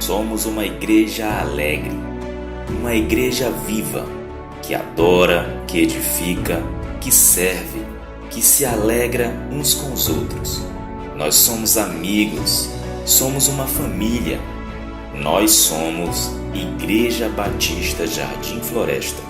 somos uma igreja alegre, uma igreja viva, que adora, que edifica, que serve, que se alegra uns com os outros. Nós somos amigos, somos uma família. Nós somos Igreja Batista Jardim Floresta.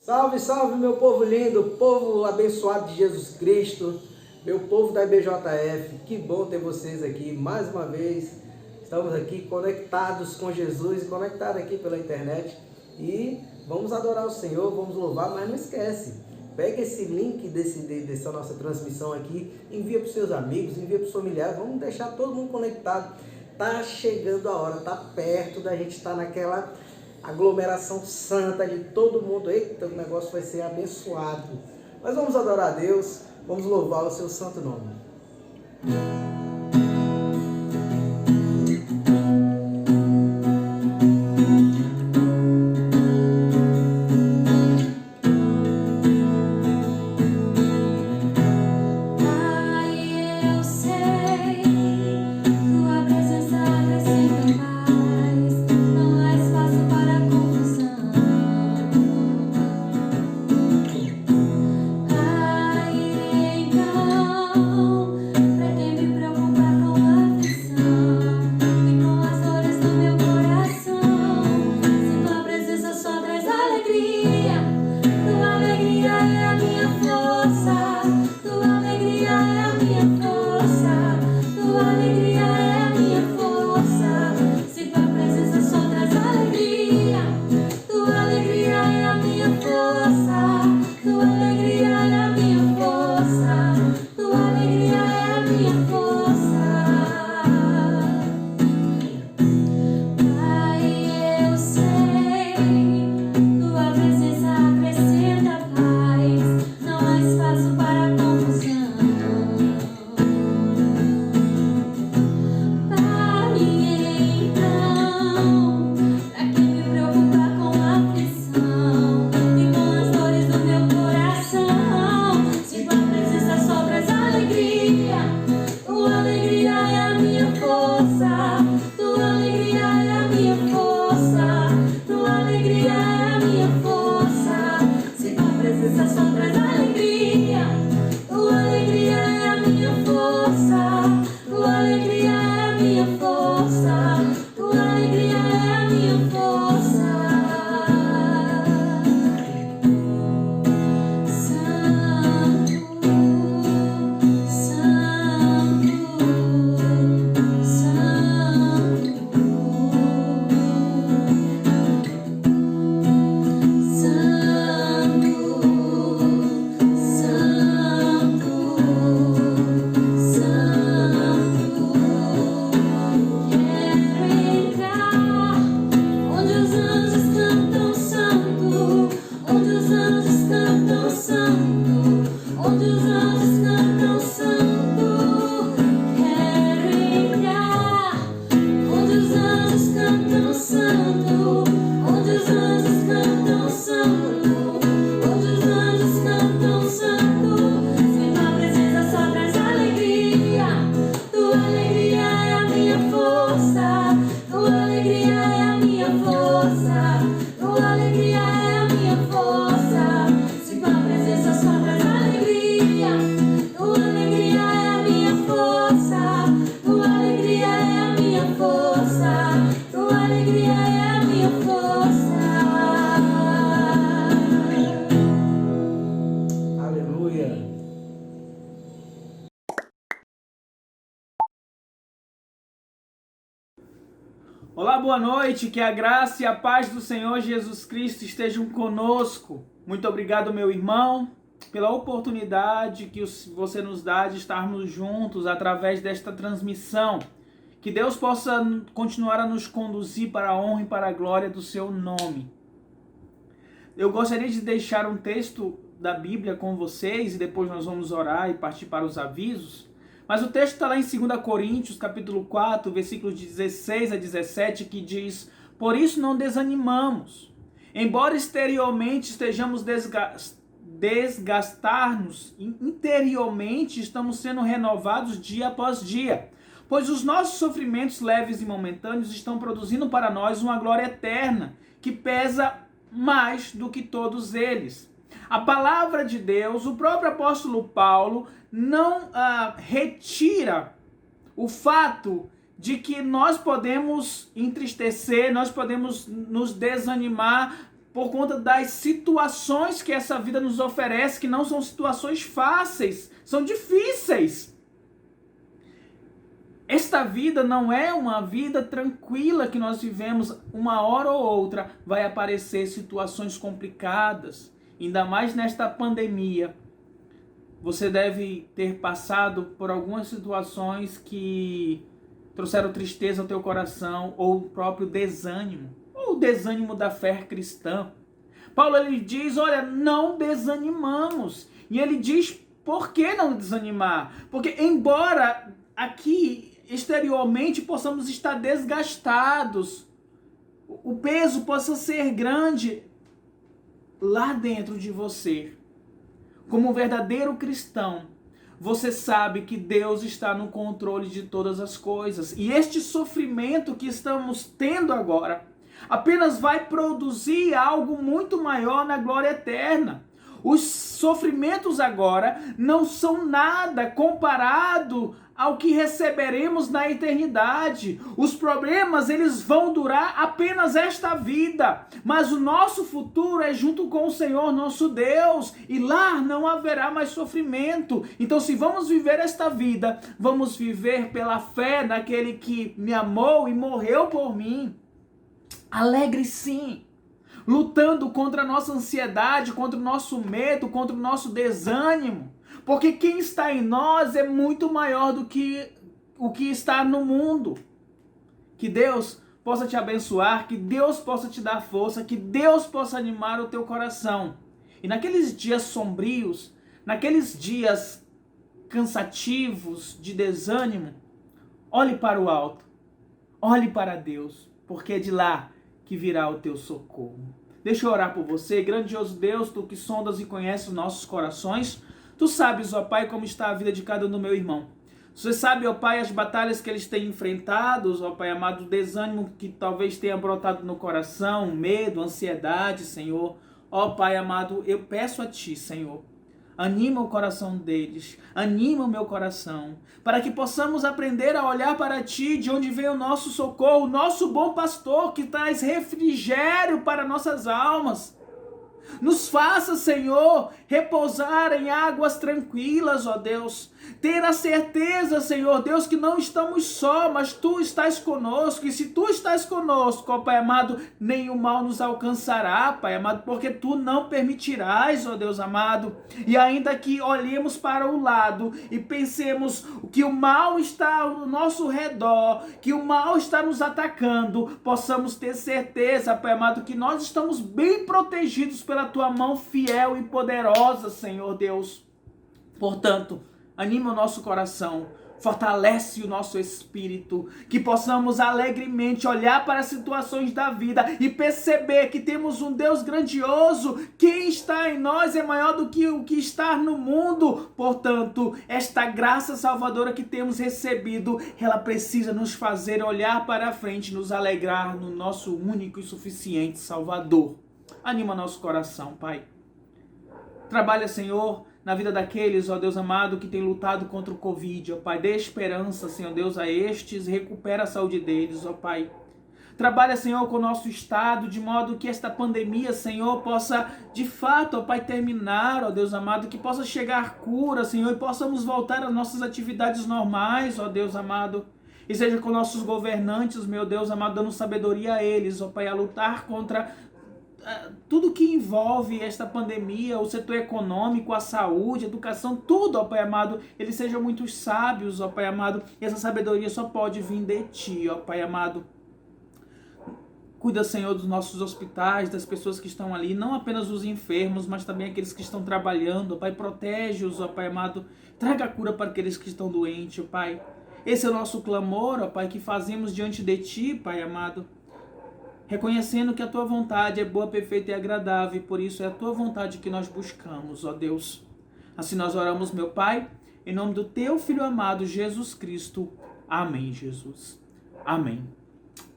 Salve, salve, meu povo lindo, povo abençoado de Jesus Cristo, meu povo da IBJF, que bom ter vocês aqui mais uma vez. Estamos aqui conectados com Jesus, conectados aqui pela internet e vamos adorar o Senhor, vamos louvar, mas não esquece, pega esse link dessa nossa transmissão aqui, envia para os seus amigos, envia para os familiares, vamos deixar todo mundo conectado. Tá chegando a hora, tá perto da gente estar naquela aglomeração santa de todo mundo. Eita, o negócio vai ser abençoado. Mas vamos adorar a Deus, vamos louvar o seu santo nome. Pra quem me preocupa Olá, boa noite, que a graça e a paz do Senhor Jesus Cristo estejam conosco. Muito obrigado, meu irmão, pela oportunidade que você nos dá de estarmos juntos através desta transmissão. Que Deus possa continuar a nos conduzir para a honra e para a glória do seu nome. Eu gostaria de deixar um texto da Bíblia com vocês e depois nós vamos orar e partir para os avisos. Mas o texto está lá em 2 Coríntios, capítulo 4, versículos de 16 a 17, que diz: por isso não desanimamos. Embora exteriormente estejamos desgastar-nos, interiormente estamos sendo renovados dia após dia. Pois os nossos sofrimentos leves e momentâneos estão produzindo para nós uma glória eterna, que pesa mais do que todos eles. A palavra de Deus, o próprio apóstolo Paulo, não retira o fato de que nós podemos entristecer, nós podemos nos desanimar por conta das situações que essa vida nos oferece, que não são situações fáceis, são difíceis. Esta vida não é uma vida tranquila que nós vivemos. Uma hora ou outra vai aparecer situações complicadas, ainda mais nesta pandemia. Você deve ter passado por algumas situações que trouxeram tristeza ao teu coração, ou o próprio desânimo, ou o desânimo da fé cristã. Paulo ele diz, olha, não desanimamos. E ele diz, por que não desanimar? Porque embora aqui exteriormente possamos estar desgastados, o peso possa ser grande, lá dentro de você, como um verdadeiro cristão, você sabe que Deus está no controle de todas as coisas. E este sofrimento que estamos tendo agora apenas vai produzir algo muito maior na glória eterna. Os sofrimentos agora não são nada comparado ao que receberemos na eternidade. Os problemas, eles vão durar apenas esta vida, mas o nosso futuro é junto com o Senhor nosso Deus, e lá não haverá mais sofrimento. Então, se vamos viver esta vida, vamos viver pela fé naquele que me amou e morreu por mim. Alegre sim, lutando contra a nossa ansiedade, contra o nosso medo, contra o nosso desânimo. Porque quem está em nós é muito maior do que o que está no mundo. Que Deus possa te abençoar, que Deus possa te dar força, que Deus possa animar o teu coração. E naqueles dias sombrios, naqueles dias cansativos de desânimo, olhe para o alto, olhe para Deus, porque é de lá que virá o teu socorro. Deixa eu orar por você. Grandioso Deus, tu que sondas e conheces os nossos corações, tu sabes, ó Pai, como está a vida de cada um do meu irmão. Você sabe, ó Pai, as batalhas que eles têm enfrentado, ó Pai amado, o desânimo que talvez tenha brotado no coração, medo, ansiedade, Senhor. Ó Pai amado, eu peço a Ti, Senhor, anima o coração deles, anima o meu coração, para que possamos aprender a olhar para Ti, de onde vem o nosso socorro, o nosso bom pastor, que traz refrigério para nossas almas. Nos faça, Senhor, repousar em águas tranquilas, ó Deus. Ter a certeza, Senhor Deus, que não estamos só, mas Tu estás conosco. E se Tu estás conosco, ó Pai amado, nenhum mal nos alcançará, Pai amado, porque Tu não permitirás, ó Deus amado. E ainda que olhemos para o lado e pensemos que o mal está ao nosso redor, que o mal está nos atacando, possamos ter certeza, Pai amado, que nós estamos bem protegidos pela Tua mão fiel e poderosa, Senhor Deus. Portanto, anima o nosso coração, fortalece o nosso espírito, que possamos alegremente olhar para as situações da vida e perceber que temos um Deus grandioso. Quem está em nós é maior do que o que está no mundo. Portanto, esta graça salvadora que temos recebido, ela precisa nos fazer olhar para a frente, nos alegrar no nosso único e suficiente Salvador. Anima nosso coração, Pai. Trabalha, Senhor, na vida daqueles, ó Deus amado, que tem lutado contra o Covid, ó Pai. Dê esperança, Senhor Deus, a estes, recupera a saúde deles, ó Pai. Trabalha, Senhor, com o nosso estado, de modo que esta pandemia, Senhor, possa, de fato, ó Pai, terminar, ó Deus amado, que possa chegar cura, Senhor, e possamos voltar às nossas atividades normais, ó Deus amado. E seja com nossos governantes, meu Deus amado, dando sabedoria a eles, ó Pai, a lutar contra tudo que envolve esta pandemia, o setor econômico, a saúde, a educação, tudo, ó Pai amado, eles sejam muito sábios, ó Pai amado, e essa sabedoria só pode vir de Ti, ó Pai amado. Cuida, Senhor, dos nossos hospitais, das pessoas que estão ali, não apenas os enfermos, mas também aqueles que estão trabalhando, ó Pai, protege-os, ó Pai amado, traga a cura para aqueles que estão doentes, ó Pai. Esse é o nosso clamor, ó Pai, que fazemos diante de Ti, Pai amado, reconhecendo que a Tua vontade é boa, perfeita e agradável, e por isso é a Tua vontade que nós buscamos, ó Deus. Assim nós oramos, meu Pai, em nome do Teu Filho amado, Jesus Cristo. Amém, Jesus. Amém.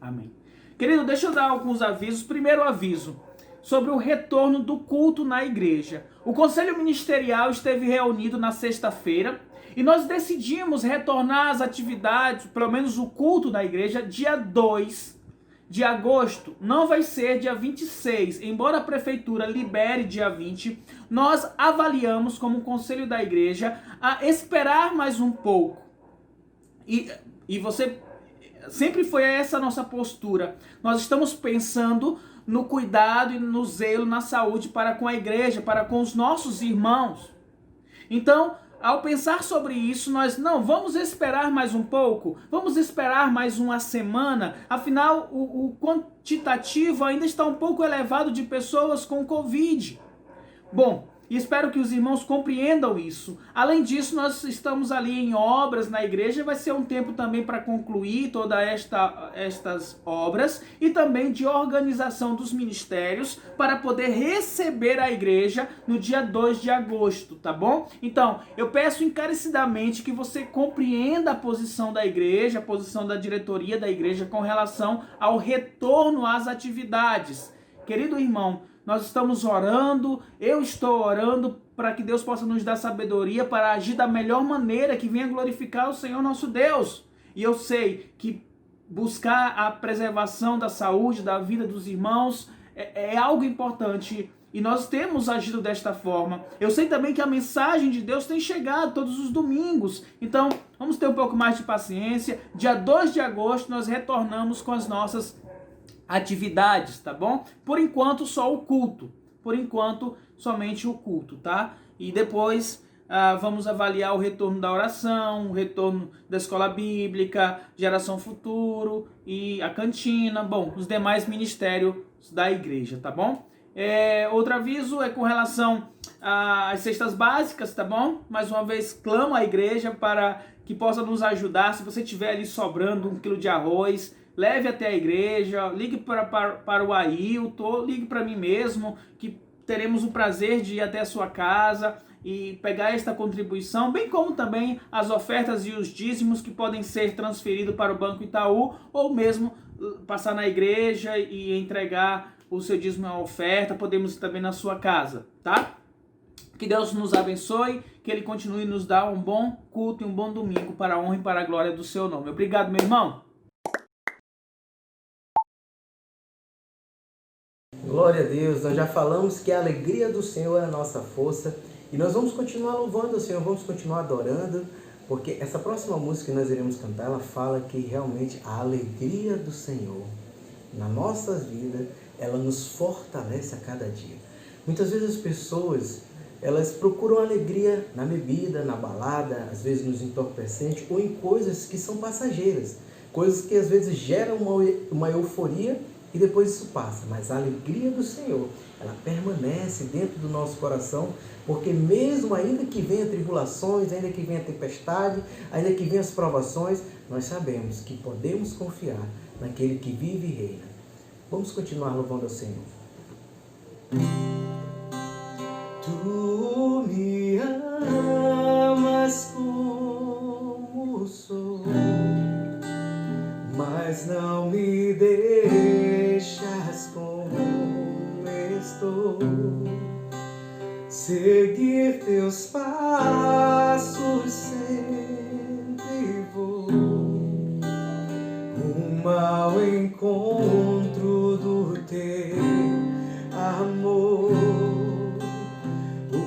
Amém. Querido, deixa eu dar alguns avisos. Primeiro aviso, sobre o retorno do culto na igreja. O Conselho Ministerial esteve reunido na sexta-feira, e nós decidimos retornar às atividades, pelo menos o culto na igreja, dia 2 de agosto. Não vai ser dia 26, embora a prefeitura libere dia 20, nós avaliamos como conselho da igreja a esperar mais um pouco. E você, sempre foi essa a nossa postura. Nós estamos pensando no cuidado e no zelo, na saúde para com a igreja, para com os nossos irmãos. Então, ao pensar sobre isso, nós não vamos esperar mais um pouco, vamos esperar mais uma semana, afinal o quantitativo ainda está um pouco elevado de pessoas com Covid. Bom, e espero que os irmãos compreendam isso. Além disso, nós estamos ali em obras na igreja, vai ser um tempo também para concluir todas estas obras e também de organização dos ministérios para poder receber a igreja no dia 2 de agosto, tá bom? Então, eu peço encarecidamente que você compreenda a posição da igreja, a posição da diretoria da igreja com relação ao retorno às atividades. Querido irmão, nós estamos orando, eu estou orando para que Deus possa nos dar sabedoria para agir da melhor maneira, que venha glorificar o Senhor nosso Deus. E eu sei que buscar a preservação da saúde, da vida dos irmãos, é algo importante. E nós temos agido desta forma. Eu sei também que a mensagem de Deus tem chegado todos os domingos. Então, vamos ter um pouco mais de paciência. Dia 2 de agosto nós retornamos com as nossas atividades, tá bom? Por enquanto só o culto, por enquanto somente o culto, tá? E depois vamos avaliar o retorno da oração, o retorno da escola bíblica, geração futuro e a cantina, bom, os demais ministérios da igreja, tá bom? Outro aviso é com relação às cestas básicas, tá bom? Mais uma vez, clamo à igreja para que possa nos ajudar. Se você tiver ali sobrando 1 quilo de arroz, leve até a igreja, ligue para o Ailton, ligue para mim mesmo, que teremos o prazer de ir até a sua casa e pegar esta contribuição, bem como também as ofertas e os dízimos que podem ser transferidos para o Banco Itaú, ou mesmo passar na igreja e entregar o seu dízimo à oferta, podemos ir também na sua casa, tá? Que Deus nos abençoe, que Ele continue nos dar um bom culto e um bom domingo para a honra e para a glória do seu nome. Obrigado, meu irmão. Glória a Deus, nós já falamos que a alegria do Senhor é a nossa força e nós vamos continuar louvando o Senhor, vamos continuar adorando, porque essa próxima música que nós iremos cantar, ela fala que realmente a alegria do Senhor na nossa vida, ela nos fortalece a cada dia. Muitas vezes as pessoas, elas procuram alegria na bebida, na balada, às vezes nos entorpecentes ou em coisas que são passageiras, coisas que às vezes geram uma euforia e depois isso passa, mas a alegria do Senhor, ela permanece dentro do nosso coração, porque mesmo ainda que venha tribulações, ainda que venha tempestade, ainda que venha as provações, nós sabemos que podemos confiar naquele que vive e reina. Vamos continuar louvando ao Senhor. Tu me amas como sou, mas não me deixas como estou. Seguir teus passos sempre vou, rumo ao encontro do teu amor.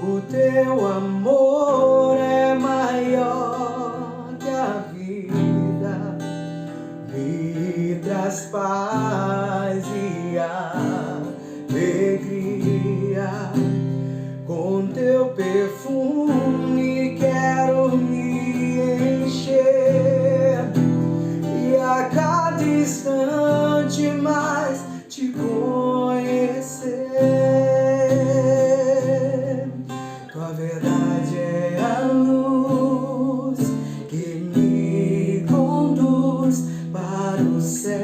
O teu amor é maior que a vida, traz paz e alegria. Com teu perfume quero me encher, e a cada instante mais te conhecer. Tua verdade é a luz que me conduz para o céu.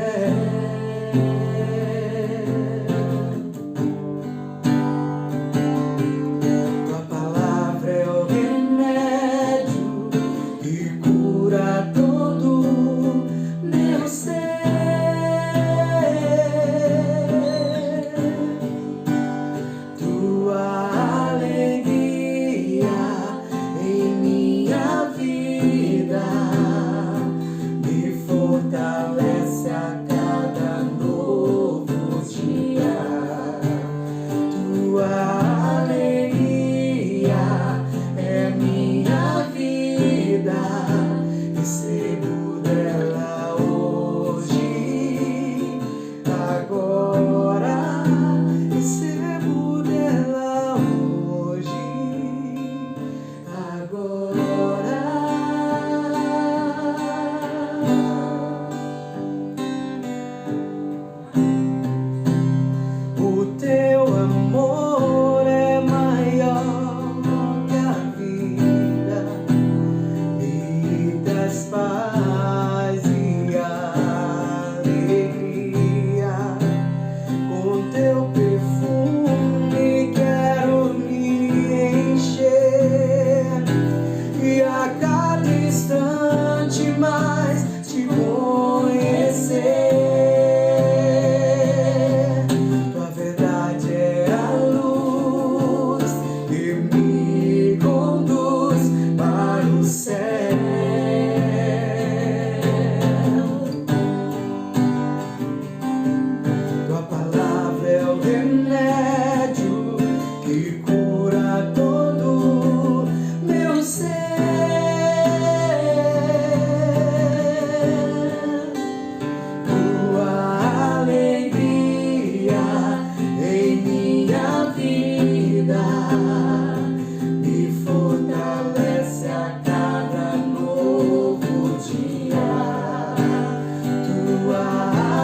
Tua palavra é o remédio que cura todo meu ser. Tua alegria em minha vida me fortalece a cada novo dia. Tua alegria é minha vida, recebo dela hoje, agora. Recebo dela hoje, agora. O teu amor é maior que a vida, me traz paz e alegria. Com teu perfume quero me encher, e a cada instante mais te conhecer. Tua verdade é a luz que me conduz para o céu. Tua palavra é o remédio que cura todo meu ser. Tua alegria em minha vida me fortalece a cada novo dia. Tua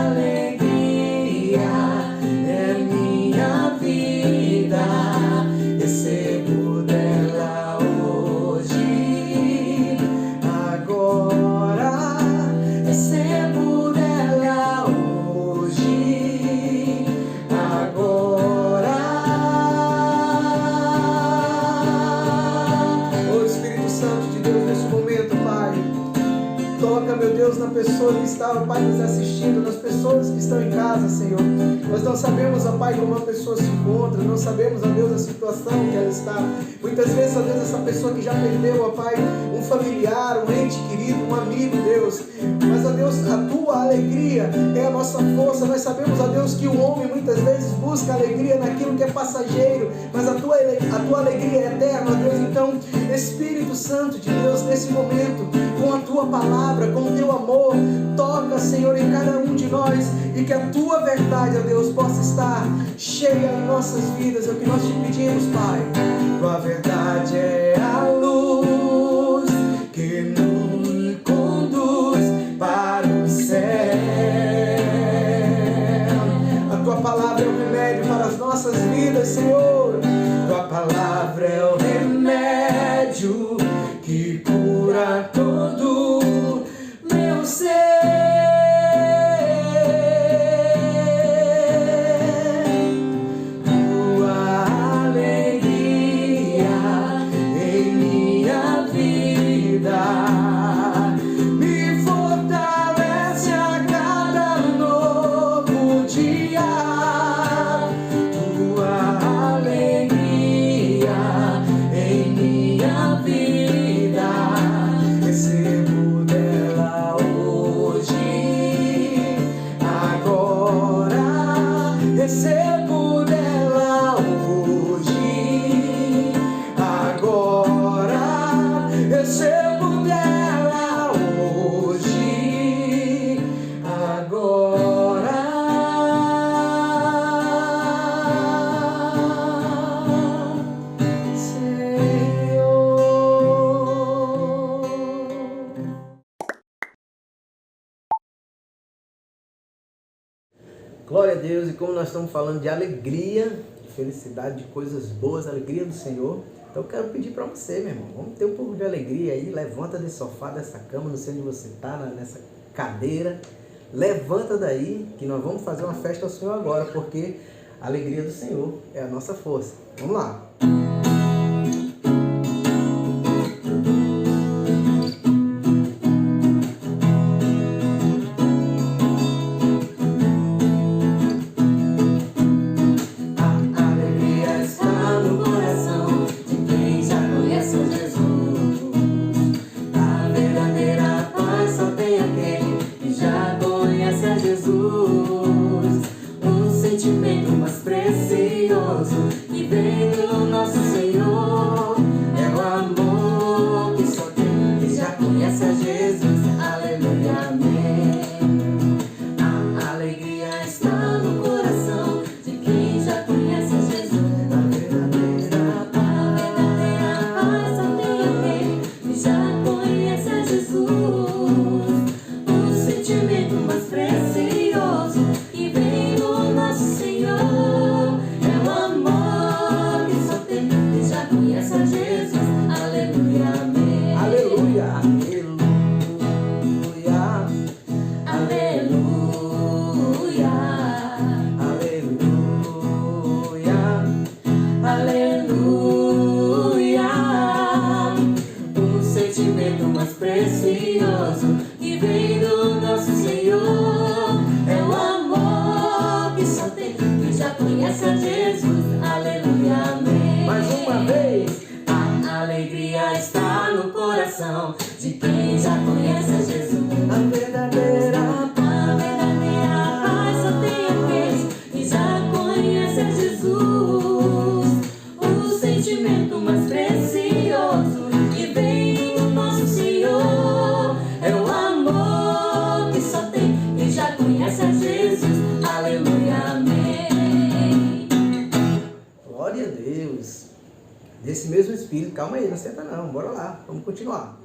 alegria é minha vida, recebo dela hoje, agora. Recebo dela hoje, agora. Ô Espírito Santo de Deus, nesse momento, Pai, toca, meu Deus, na pessoa que está, Pai, nos assistindo, nas pessoas que estão em casa, Senhor. Nós não sabemos, ó Pai, como a pessoa se encontra, não sabemos, ó Deus, a situação que ela está. Muitas vezes, ó Deus, essa pessoa que já perdeu, ó Pai, um familiar, um ente querido, um amigo, Deus. Mas, ó Deus, a tua alegria é a nossa força. Nós sabemos, ó Deus, que o homem muitas vezes busca alegria naquilo que é passageiro, mas a tua alegria é eterna, ó Deus. Então, Espírito Santo de Deus, nesse momento, com a tua palavra, com o teu amor, toca, Senhor, em cada um de nós, e que a tua verdade, ó Deus, possa estar cheia em nossas vidas. É o que nós te pedimos, Pai. Tua verdade é a luz que nos conduz para o céu. A tua palavra é o remédio para as nossas vidas, Senhor. Tua palavra é o remédio que cura todo meu ser. Tua alegria em mim Glória a Deus, e como nós estamos falando de alegria, de felicidade, de coisas boas, alegria do Senhor, então eu quero pedir para você, meu irmão, vamos ter um pouco de alegria aí, levanta desse sofá, dessa cama, não sei onde você está, nessa cadeira, levanta daí, que nós vamos fazer uma festa ao Senhor agora, porque a alegria do Senhor é a nossa força. Vamos lá! De quem já conhece a Jesus, A verdadeira paz só tem aqueles que já conhecem a Jesus. O sentimento mais precioso que vem do nosso Senhor é o amor que só tem quem já conhece a Jesus. Aleluia, amém. Glória a Deus. Desse mesmo espírito, calma aí, não senta não, bora lá, vamos continuar.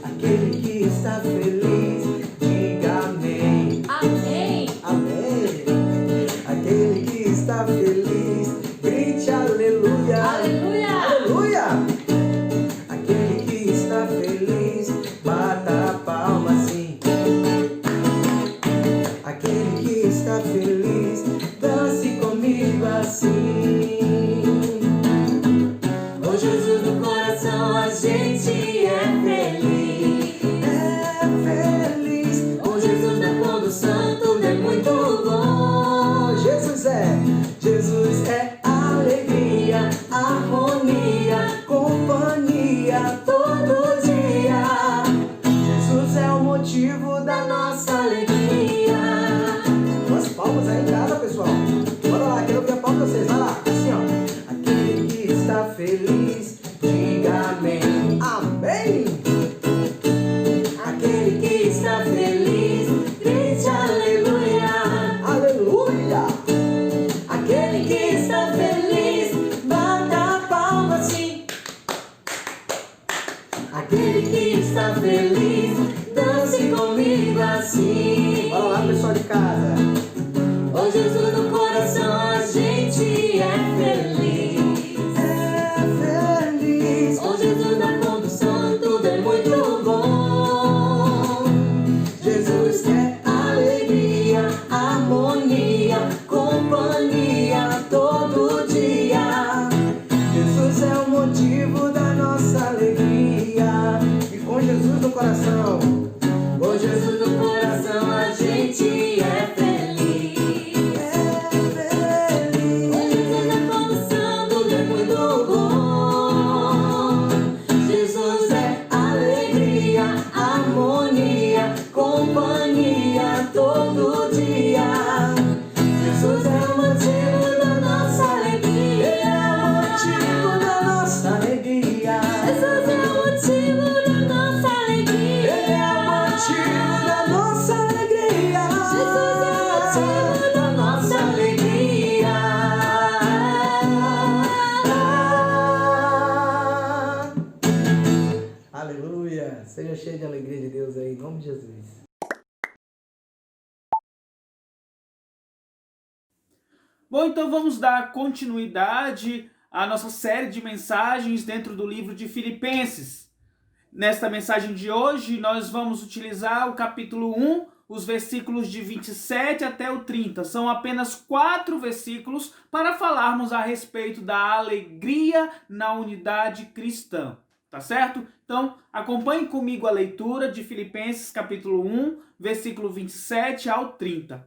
Aquele que está feliz, diga amém. Amém. Amém. Aquele que está feliz, grite aleluia. Aleluia. Aleluia. Aquele que está feliz, bata a palma assim. Aquele que está feliz, dance comigo assim. Com Jesus no coração a gente é feliz. É feliz. Com Jesus na condução tudo é muito bom. Jesus é alegria, harmonia, companhia todo dia. Jesus é o motivo da nossa alegria. Umas palmas aí em casa, pessoal. Bora lá, quero ouvir a palma de vocês. Vai lá, assim ó. Aquele que está feliz, diga amém. Amém. Aquele que está feliz, grite aleluia. Aleluia. Aquele que está feliz, bata a palma assim. Aquele que está feliz, dance comigo assim. Bora lá, pessoal de casa. Com Jesus no coração a gente é feliz. É feliz. Com Jesus na condução tudo é muito bom. Jesus é alegria, harmonia, companhia todo dia. Jesus é o motivo da nossa alegria. E com Jesus no coração, Com Jesus no coração Aleluia! Seja cheio de alegria de Deus aí, em nome de Jesus. Bom, então vamos dar continuidade à nossa série de mensagens dentro do livro de Filipenses. Nesta mensagem de hoje, nós vamos utilizar o capítulo 1, os versículos de 27 até o 30. São apenas 4 versículos para falarmos a respeito da alegria na unidade cristã. Tá certo? Então, acompanhe comigo a leitura de Filipenses capítulo 1, versículo 27 ao 30.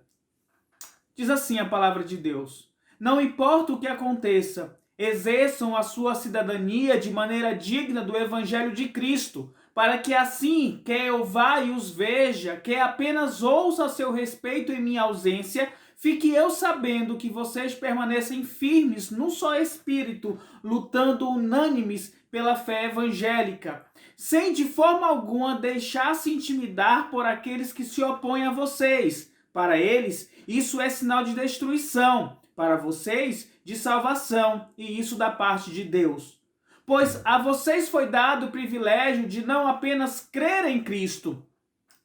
Diz assim a palavra de Deus: não importa o que aconteça, exerçam a sua cidadania de maneira digna do Evangelho de Cristo, para que assim, quer eu vá e os veja, quer apenas ouça a seu respeito em minha ausência, fique eu sabendo que vocês permanecem firmes num só espírito, lutando unânimes pela fé evangélica, sem de forma alguma deixar-se intimidar por aqueles que se opõem a vocês. Para eles, isso é sinal de destruição, para vocês, de salvação, e isso da parte de Deus. Pois a vocês foi dado o privilégio de não apenas crer em Cristo,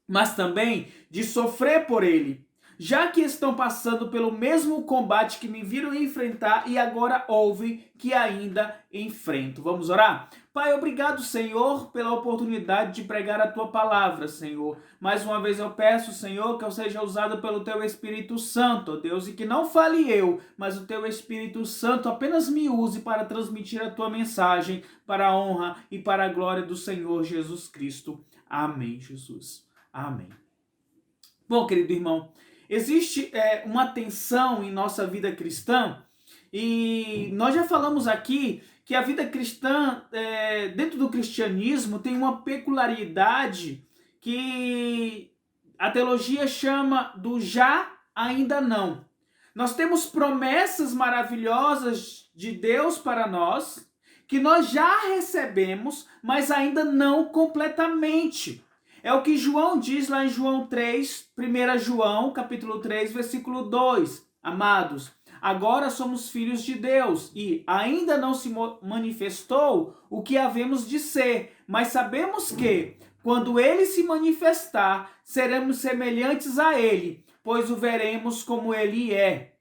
mas também de sofrer por Ele, já que estão passando pelo mesmo combate que me viram enfrentar e agora ouvem que ainda enfrento. Vamos orar? Pai, obrigado, Senhor, pela oportunidade de pregar a Tua palavra, Senhor. Mais uma vez eu peço, Senhor, que eu seja usado pelo Teu Espírito Santo, ó Deus, e que não fale eu, mas o Teu Espírito Santo apenas me use para transmitir a Tua mensagem para a honra e para a glória do Senhor Jesus Cristo. Amém, Jesus. Amém. Bom, querido irmão, existe uma tensão em nossa vida cristã e nós já falamos aqui que a vida cristã, dentro do cristianismo, tem uma peculiaridade que a teologia chama do já, ainda não. Nós temos promessas maravilhosas de Deus para nós, que nós já recebemos, mas ainda não completamente. É o que João diz lá em João 3, 1 João, capítulo 3, versículo 2. Amados, agora somos filhos de Deus e ainda não se manifestou o que havemos de ser, mas sabemos que, quando Ele se manifestar, seremos semelhantes a Ele, pois o veremos como Ele é.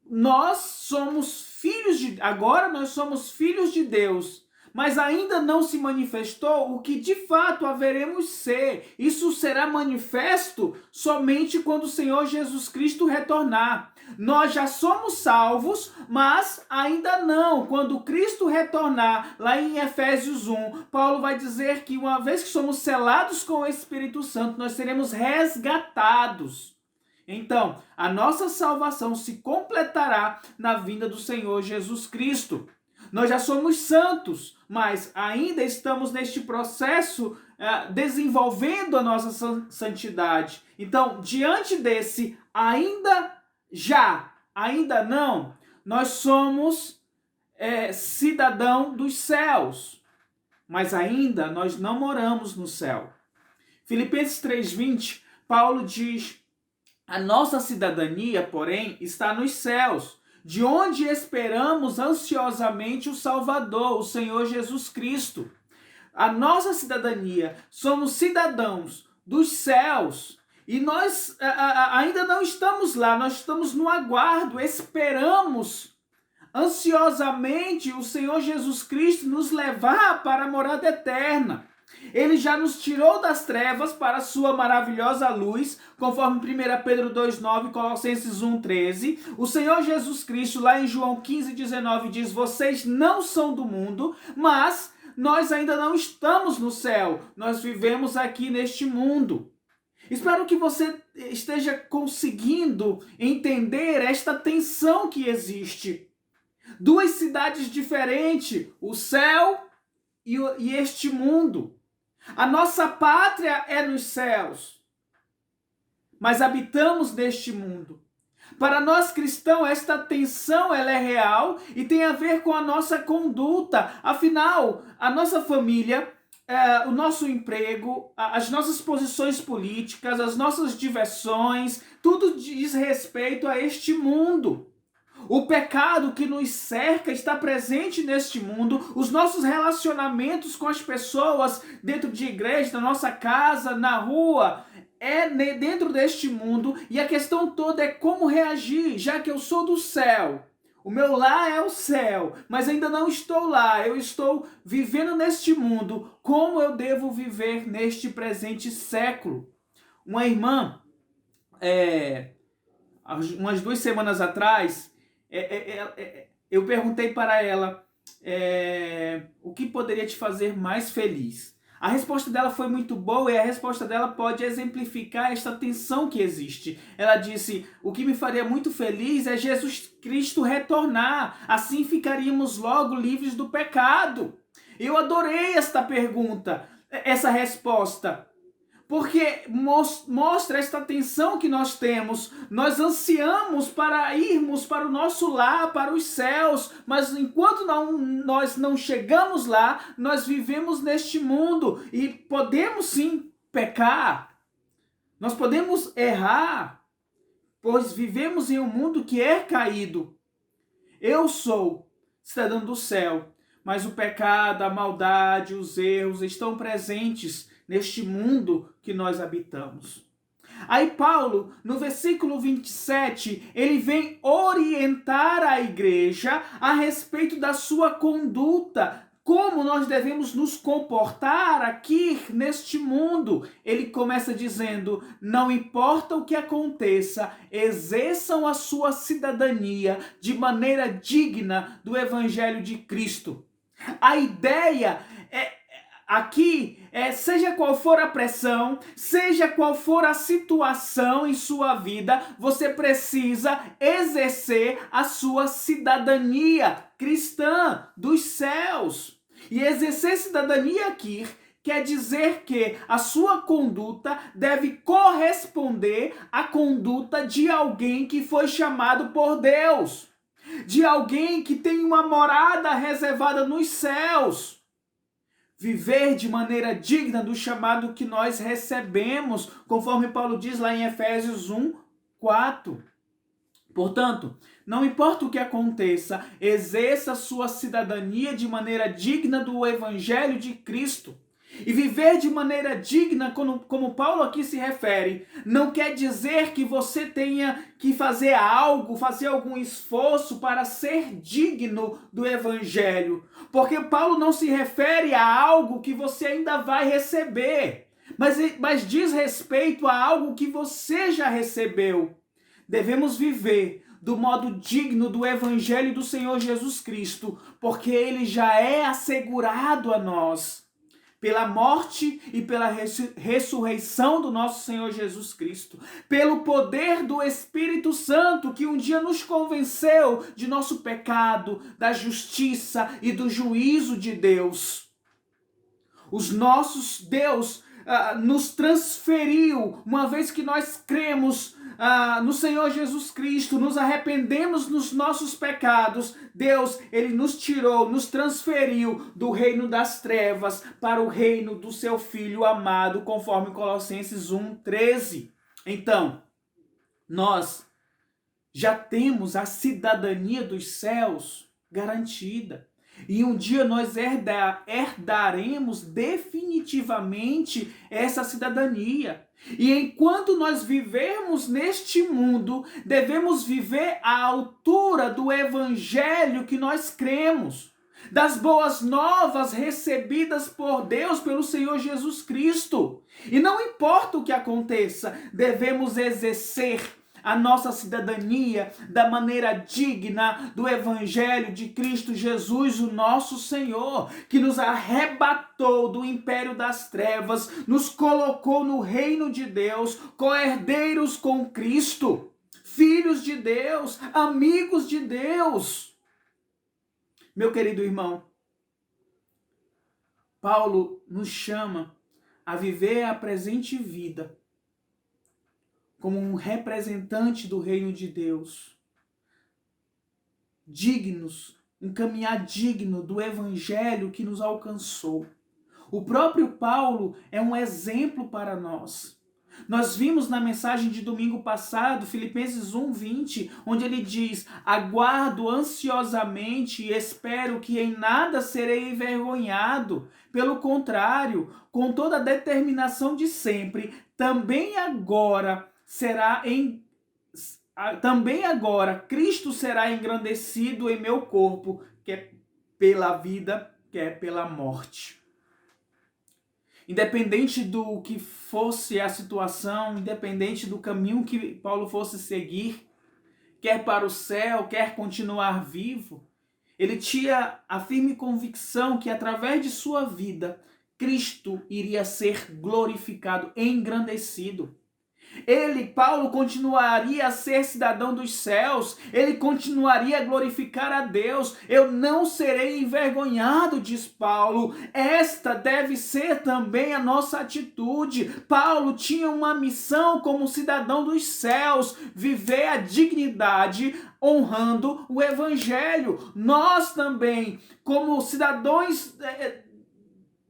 Nós somos filhos de... Agora nós somos filhos de Deus, mas ainda não se manifestou o que de fato haveremos ser. Isso será manifesto somente quando o Senhor Jesus Cristo retornar. Nós já somos salvos, mas ainda não. Quando Cristo retornar, lá em Efésios 1, Paulo vai dizer que uma vez que somos selados com o Espírito Santo, nós seremos resgatados. Então, a nossa salvação se completará na vinda do Senhor Jesus Cristo. Nós já somos santos, mas ainda estamos neste processo desenvolvendo a nossa santidade. Então, diante desse ainda não, nós somos cidadão dos céus, mas ainda nós não moramos no céu. Filipenses 3:20, Paulo diz: a nossa cidadania, porém, está nos céus, de onde esperamos ansiosamente o Salvador, o Senhor Jesus Cristo. A nossa cidadania, somos cidadãos dos céus e nós ainda não estamos lá, nós estamos no aguardo, esperamos ansiosamente o Senhor Jesus Cristo nos levar para a morada eterna. Ele já nos tirou das trevas para a sua maravilhosa luz, conforme 1 Pedro 2,9 e Colossenses 1,13. O Senhor Jesus Cristo, lá em João 15,19, diz: vocês não são do mundo, mas nós ainda não estamos no céu. Nós vivemos aqui neste mundo. Espero que você esteja conseguindo entender esta tensão que existe. Duas cidades diferentes, o céu e este mundo. A nossa pátria é nos céus, mas habitamos neste mundo. Para nós cristãos, esta tensão ela é real e tem a ver com a nossa conduta. Afinal, a nossa família, o nosso emprego, as nossas posições políticas, as nossas diversões, tudo diz respeito a este mundo. O pecado que nos cerca está presente neste mundo. Os nossos relacionamentos com as pessoas dentro de igreja, na nossa casa, na rua, é dentro deste mundo. E a questão toda é como reagir, já que eu sou do céu. O meu lar é o céu, mas ainda não estou lá. Eu estou vivendo neste mundo. Como eu devo viver neste presente século? Uma irmã, umas 2 semanas atrás, eu perguntei para ela o que poderia te fazer mais feliz. A resposta dela foi muito boa e a resposta dela pode exemplificar esta tensão que existe. Ela disse: o que me faria muito feliz é Jesus Cristo retornar. Assim ficaríamos logo livres do pecado. Eu adorei esta pergunta, essa resposta. Porque mostra esta tensão que nós temos. Nós ansiamos para irmos para o nosso lar, para os céus, mas enquanto nós não chegamos lá, nós vivemos neste mundo e podemos sim pecar. Nós podemos errar, pois vivemos em um mundo que é caído. Eu sou cidadão do céu, mas o pecado, a maldade, os erros estão presentes neste mundo que nós habitamos. Aí Paulo, no versículo 27, ele vem orientar a igreja a respeito da sua conduta, como nós devemos nos comportar aqui neste mundo. Ele começa dizendo: não importa o que aconteça, exerçam a sua cidadania de maneira digna do Evangelho de Cristo. A ideia aqui seja qual for a pressão, seja qual for a situação em sua vida, você precisa exercer a sua cidadania cristã dos céus. E exercer cidadania aqui quer dizer que a sua conduta deve corresponder à conduta de alguém que foi chamado por Deus, de alguém que tem uma morada reservada nos céus. Viver de maneira digna do chamado que nós recebemos, conforme Paulo diz lá em Efésios 1:4. Portanto, não importa o que aconteça, exerça sua cidadania de maneira digna do Evangelho de Cristo. E viver de maneira digna, como Paulo aqui se refere, não quer dizer que você tenha que fazer algum esforço para ser digno do Evangelho. Porque Paulo não se refere a algo que você ainda vai receber, mas diz respeito a algo que você já recebeu. Devemos viver do modo digno do Evangelho do Senhor Jesus Cristo, porque ele já é assegurado a nós pela morte e pela ressurreição do nosso Senhor Jesus Cristo, pelo poder do Espírito Santo que um dia nos convenceu de nosso pecado, da justiça e do juízo de Deus. Deus nos transferiu, uma vez que nós cremos no Senhor Jesus Cristo, nos arrependemos dos nossos pecados, Deus, ele nos tirou, nos transferiu do reino das trevas para o reino do seu Filho amado, conforme Colossenses 1:13. Então, nós já temos a cidadania dos céus garantida. E um dia nós herdaremos definitivamente essa cidadania. E enquanto nós vivermos neste mundo, devemos viver à altura do Evangelho que nós cremos, das boas novas recebidas por Deus, pelo Senhor Jesus Cristo. E não importa o que aconteça, devemos exercer a nossa cidadania da maneira digna do Evangelho de Cristo Jesus, o nosso Senhor, que nos arrebatou do império das trevas, nos colocou no reino de Deus, co-herdeiros com Cristo, filhos de Deus, amigos de Deus. Meu querido irmão, Paulo nos chama a viver a presente vida como um representante do reino de Deus, dignos, um caminhar digno do Evangelho que nos alcançou. O próprio Paulo é um exemplo para nós. Nós vimos na mensagem de domingo passado, Filipenses 1:20, onde ele diz: aguardo ansiosamente e espero que em nada serei envergonhado. Pelo contrário, com toda a determinação de sempre, também agora Cristo será engrandecido em meu corpo, quer pela vida, quer pela morte. Independente do que fosse a situação, independente do caminho que Paulo fosse seguir, quer para o céu, quer continuar vivo, ele tinha a firme convicção que através de sua vida, Cristo iria ser glorificado, engrandecido. Paulo, continuaria a ser cidadão dos céus, ele continuaria a glorificar a Deus. Eu não serei envergonhado, diz Paulo. Esta deve ser também a nossa atitude. Paulo tinha uma missão como cidadão dos céus, viver a dignidade honrando o evangelho. Nós também, como cidadãos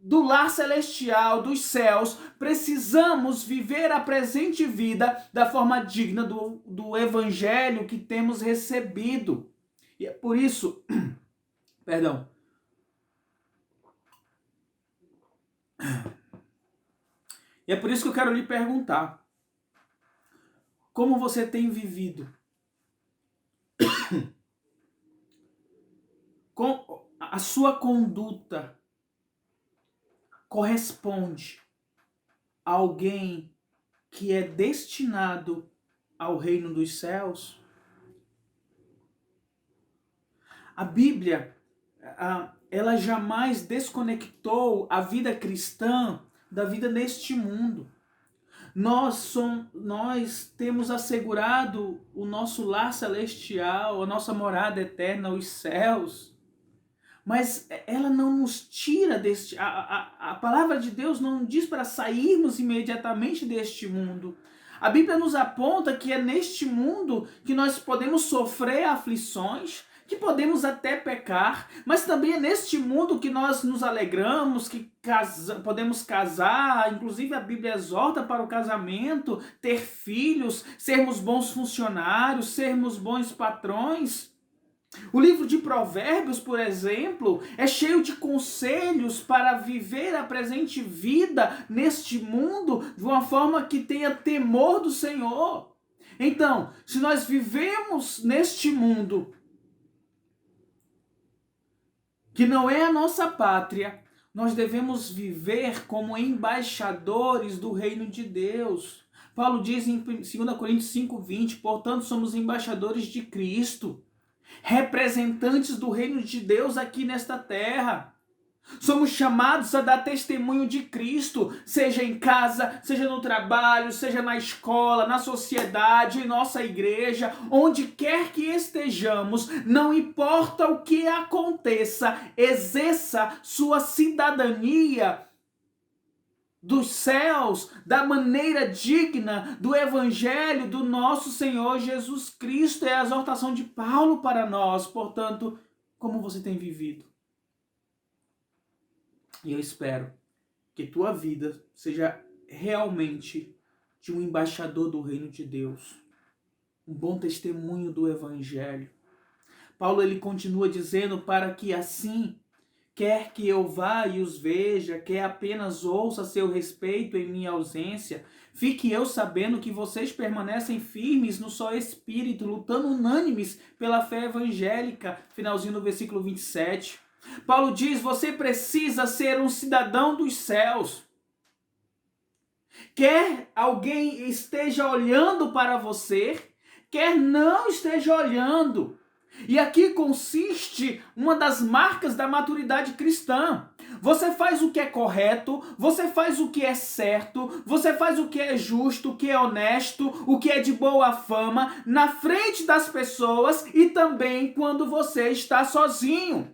do lar celestial, dos céus, precisamos viver a presente vida da forma digna do evangelho que temos recebido. E é por isso, perdão, e é por isso que eu quero lhe perguntar, como você tem vivido? Com a sua conduta corresponde a alguém que é destinado ao reino dos céus? A Bíblia, ela jamais desconectou a vida cristã da vida neste mundo. Nós temos assegurado o nosso lar celestial, a nossa morada eterna, os céus. Mas ela não nos tira deste... A palavra de Deus não diz para sairmos imediatamente deste mundo. A Bíblia nos aponta que é neste mundo que nós podemos sofrer aflições, que podemos até pecar, mas também é neste mundo que nós nos alegramos, que podemos casar. Inclusive a Bíblia exorta para o casamento, ter filhos, sermos bons funcionários, sermos bons patrões. O livro de Provérbios, por exemplo, é cheio de conselhos para viver a presente vida neste mundo de uma forma que tenha temor do Senhor. Então, se nós vivemos neste mundo que não é a nossa pátria, nós devemos viver como embaixadores do reino de Deus. Paulo diz em 2 Coríntios 5:20, portanto somos embaixadores de Cristo, representantes do reino de Deus aqui nesta terra. Somos chamados a dar testemunho de Cristo, seja em casa, seja no trabalho, seja na escola, na sociedade, em nossa igreja, onde quer que estejamos, não importa o que aconteça, exerça sua cidadania dos céus, da maneira digna do evangelho do nosso Senhor Jesus Cristo. É a exortação de Paulo para nós. Portanto, como você tem vivido? E eu espero que tua vida seja realmente de um embaixador do reino de Deus, um bom testemunho do evangelho. Paulo ele continua dizendo para que assim, quer que eu vá e os veja, quer apenas ouça a seu respeito em minha ausência, fique eu sabendo que vocês permanecem firmes no só espírito, lutando unânimes pela fé evangélica. Finalzinho do versículo 27. Paulo diz, você precisa ser um cidadão dos céus. Quer alguém esteja olhando para você, quer não esteja olhando. E aqui consiste uma das marcas da maturidade cristã. Você faz o que é correto, você faz o que é certo, você faz o que é justo, o que é honesto, o que é de boa fama, na frente das pessoas e também quando você está sozinho.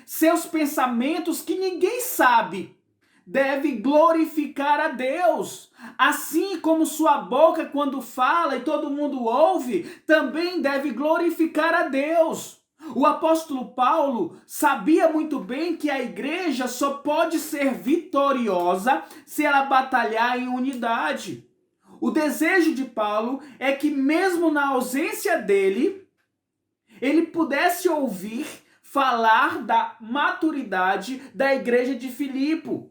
Seus pensamentos, que ninguém sabe, deve glorificar a Deus. Assim como sua boca, quando fala e todo mundo ouve, também deve glorificar a Deus. O apóstolo Paulo sabia muito bem que a igreja só pode ser vitoriosa se ela batalhar em unidade. O desejo de Paulo é que mesmo na ausência dele, ele pudesse ouvir falar da maturidade da igreja de Filipe.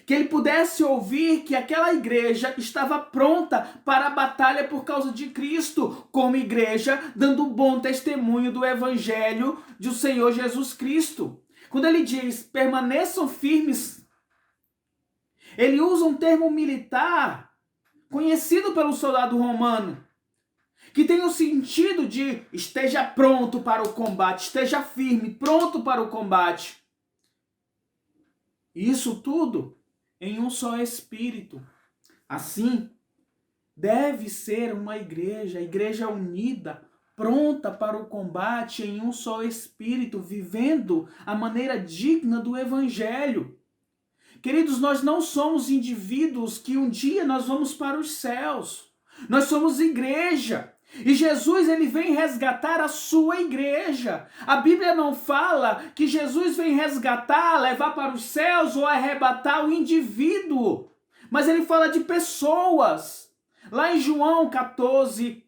Que ele pudesse ouvir que aquela igreja estava pronta para a batalha por causa de Cristo, como igreja dando bom testemunho do evangelho do Senhor Jesus Cristo. Quando ele diz, permaneçam firmes, ele usa um termo militar conhecido pelo soldado romano, que tem o sentido de esteja pronto para o combate, esteja firme, pronto para o combate. Isso tudo em um só espírito. Assim, deve ser uma igreja unida, pronta para o combate em um só espírito, vivendo a maneira digna do evangelho. Queridos, nós não somos indivíduos que um dia nós vamos para os céus. Nós somos igreja. E Jesus, ele vem resgatar a sua igreja. A Bíblia não fala que Jesus vem resgatar, levar para os céus ou arrebatar o indivíduo. Mas ele fala de pessoas. Lá em João 14,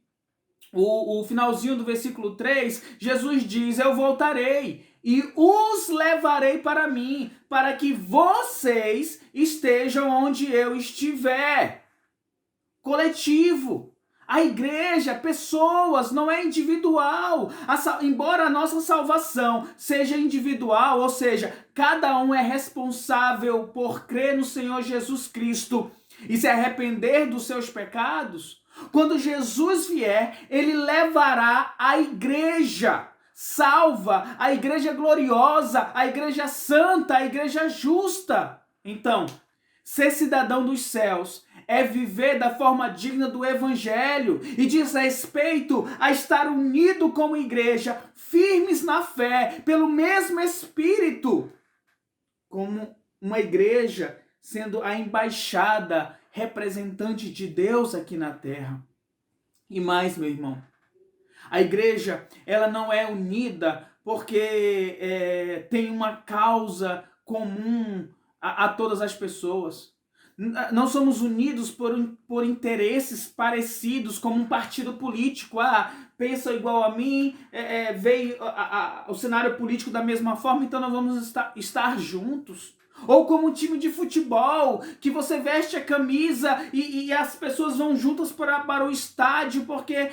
o finalzinho do versículo 3, Jesus diz, eu voltarei e os levarei para mim, para que vocês estejam onde eu estiver. Coletivo. A igreja, pessoas, não é individual. Embora a nossa salvação seja individual, ou seja, cada um é responsável por crer no Senhor Jesus Cristo e se arrepender dos seus pecados, quando Jesus vier, ele levará a igreja salva, a igreja gloriosa, a igreja santa, a igreja justa. Então, ser cidadão dos céus é viver da forma digna do evangelho e diz respeito a estar unido como igreja, firmes na fé, pelo mesmo Espírito, como uma igreja sendo a embaixada representante de Deus aqui na terra. E mais, meu irmão, a igreja, ela não é unida porque tem uma causa comum a todas as pessoas. Não somos unidos por interesses parecidos, como um partido político. Pensa igual a mim, veio o cenário político da mesma forma, então nós vamos estar juntos. Ou como um time de futebol, que você veste a camisa e as pessoas vão juntas para o estádio porque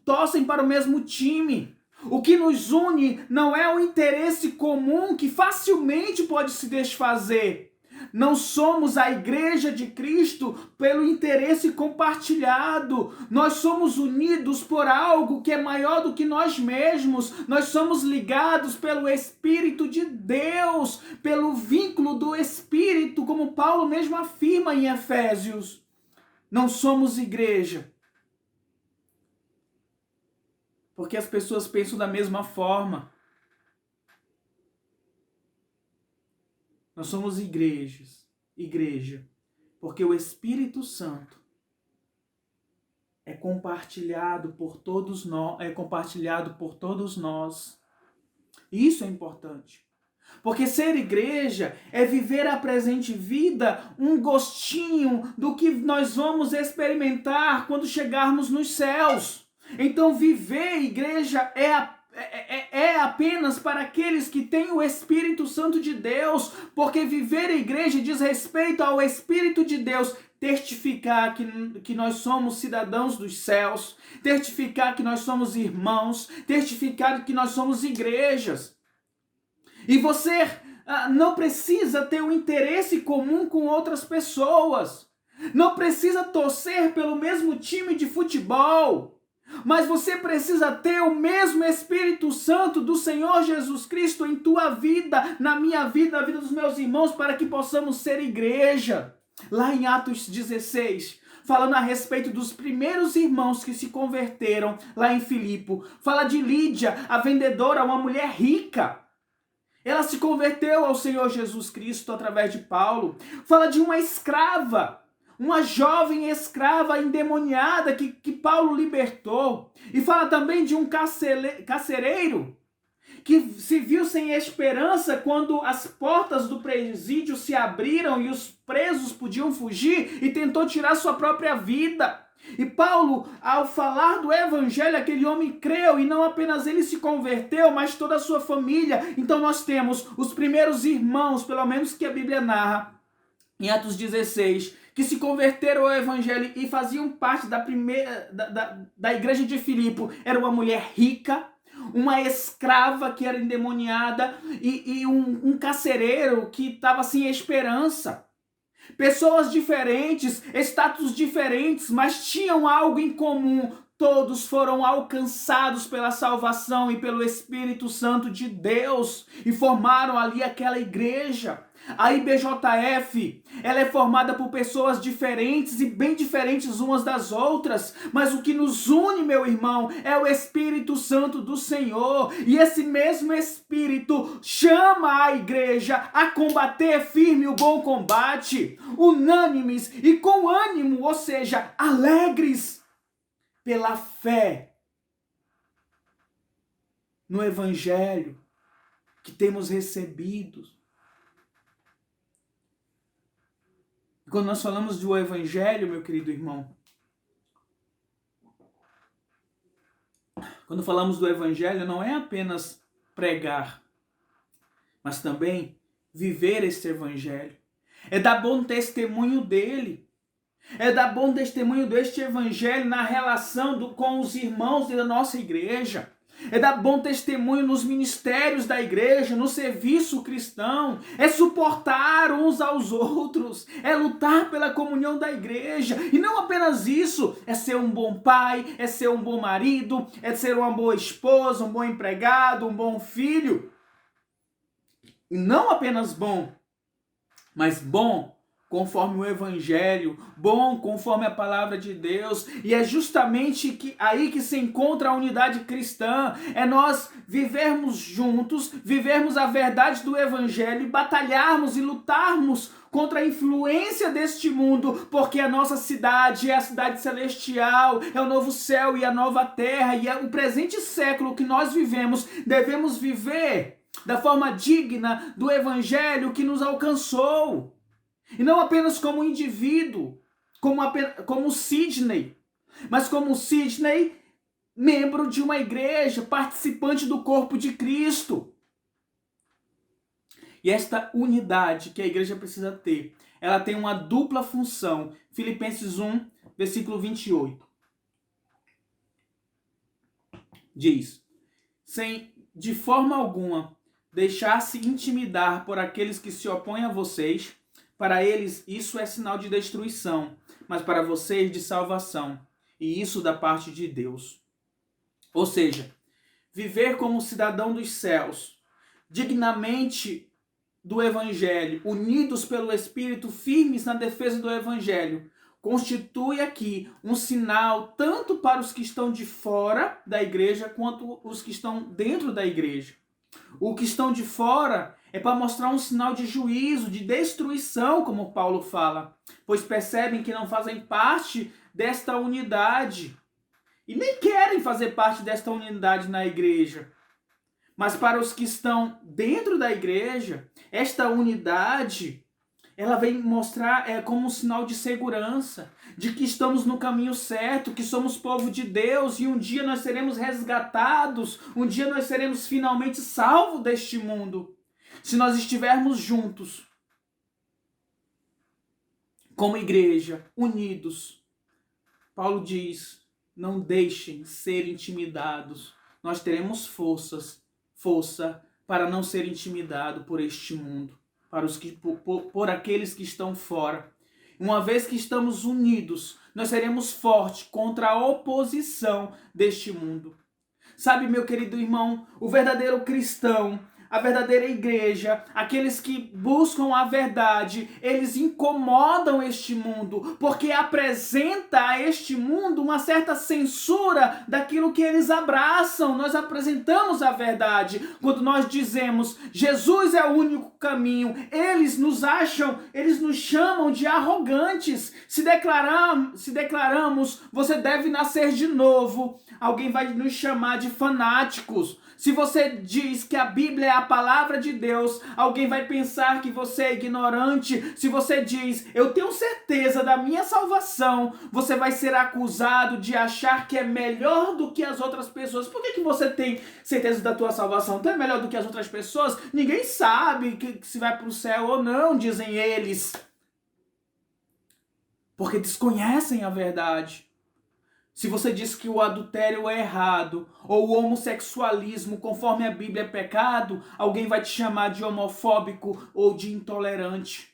torcem para o mesmo time. O que nos une não é o interesse comum que facilmente pode se desfazer. Não somos a igreja de Cristo pelo interesse compartilhado. Nós somos unidos por algo que é maior do que nós mesmos. Nós somos ligados pelo Espírito de Deus, pelo vínculo do Espírito, como Paulo mesmo afirma em Efésios. Não somos igreja porque as pessoas pensam da mesma forma. Nós somos igreja, porque o Espírito Santo é compartilhado por todos nós. Isso é importante. Porque ser igreja é viver a presente vida um gostinho do que nós vamos experimentar quando chegarmos nos céus. Então viver igreja é apenas para aqueles que têm o Espírito Santo de Deus, porque viver a igreja diz respeito ao Espírito de Deus, testificar que nós somos cidadãos dos céus, testificar que nós somos irmãos, testificar que nós somos igrejas. E você não precisa ter um interesse comum com outras pessoas, não precisa torcer pelo mesmo time de futebol, mas você precisa ter o mesmo Espírito Santo do Senhor Jesus Cristo em tua vida, na minha vida, na vida dos meus irmãos, para que possamos ser igreja. Lá em Atos 16, falando a respeito dos primeiros irmãos que se converteram lá em Filipe, fala de Lídia, a vendedora, uma mulher rica. Ela se converteu ao Senhor Jesus Cristo através de Paulo. Fala de uma escrava, uma jovem escrava endemoniada que Paulo libertou. E fala também de um carcereiro que se viu sem esperança quando as portas do presídio se abriram e os presos podiam fugir e tentou tirar sua própria vida. E Paulo, ao falar do evangelho, aquele homem creu, e não apenas ele se converteu, mas toda a sua família. Então nós temos os primeiros irmãos, pelo menos que a Bíblia narra, em Atos 16, que se converteram ao evangelho e faziam parte da igreja de Filipe. Era uma mulher rica, uma escrava que era endemoniada e um carcereiro que estava sem esperança. Pessoas diferentes, status diferentes, mas tinham algo em comum. Todos foram alcançados pela salvação e pelo Espírito Santo de Deus e formaram ali aquela igreja. A IBJF, ela é formada por pessoas diferentes e bem diferentes umas das outras, mas o que nos une, meu irmão, é o Espírito Santo do Senhor, e esse mesmo Espírito chama a igreja a combater firme o bom combate, unânimes e com ânimo, ou seja, alegres pela fé no Evangelho que temos recebido. Quando nós falamos do Evangelho, meu querido irmão, quando falamos do Evangelho, não é apenas pregar, mas também viver esse Evangelho. É dar bom testemunho dele. É dar bom testemunho deste Evangelho na relação com os irmãos da nossa igreja. É dar bom testemunho nos ministérios da igreja, no serviço cristão. É suportar uns aos outros. É lutar pela comunhão da igreja. E não apenas isso. É ser um bom pai, é ser um bom marido, é ser uma boa esposa, um bom empregado, um bom filho. E não apenas bom, mas bom conforme o Evangelho, bom conforme a palavra de Deus. E é justamente aí que se encontra a unidade cristã. É nós vivermos juntos, vivermos a verdade do Evangelho e batalharmos e lutarmos contra a influência deste mundo, porque a nossa cidade é a cidade celestial, é o novo céu e a nova terra, e é o presente século que nós vivemos. Devemos viver da forma digna do Evangelho que nos alcançou. E não apenas como indivíduo, como Sidney, mas como Sidney, membro de uma igreja, participante do corpo de Cristo. E esta unidade que a igreja precisa ter, ela tem uma dupla função. Filipenses 1, versículo 28. Diz: sem de forma alguma deixar-se intimidar por aqueles que se opõem a vocês. Para eles isso é sinal de destruição, mas para vocês de salvação, e isso da parte de Deus. Ou seja, viver como cidadão dos céus, dignamente do Evangelho, unidos pelo Espírito, firmes na defesa do Evangelho, constitui aqui um sinal tanto para os que estão de fora da igreja quanto os que estão dentro da igreja. O que estão de fora é para mostrar um sinal de juízo, de destruição, como Paulo fala, pois percebem que não fazem parte desta unidade e nem querem fazer parte desta unidade na igreja. Mas para os que estão dentro da igreja, esta unidade, ela vem mostrar como um sinal de segurança, de que estamos no caminho certo, que somos povo de Deus e um dia nós seremos resgatados, um dia nós seremos finalmente salvos deste mundo. Se nós estivermos juntos, como igreja, unidos, Paulo diz, não deixem ser intimidados. Nós teremos força para não ser intimidado por este mundo, por aqueles que estão fora. Uma vez que estamos unidos, nós seremos fortes contra a oposição deste mundo. Sabe, meu querido irmão, o verdadeiro cristão, a verdadeira igreja, aqueles que buscam a verdade, eles incomodam este mundo, porque apresenta a este mundo uma certa censura daquilo que eles abraçam. Nós apresentamos a verdade. Quando nós dizemos Jesus é o único caminho, eles nos chamam de arrogantes. Se declaramos, você deve nascer de novo, alguém vai nos chamar de fanáticos. Se você diz que a Bíblia é a palavra de Deus, alguém vai pensar que você é ignorante. Se você diz, eu tenho certeza da minha salvação, você vai ser acusado de achar que é melhor do que as outras pessoas. Por que você tem certeza da tua salvação? Tu é melhor do que as outras pessoas? Ninguém sabe que se vai para o céu ou não, dizem eles. Porque desconhecem a verdade. Se você diz que o adultério é errado, ou o homossexualismo, conforme a Bíblia, é pecado, alguém vai te chamar de homofóbico ou de intolerante.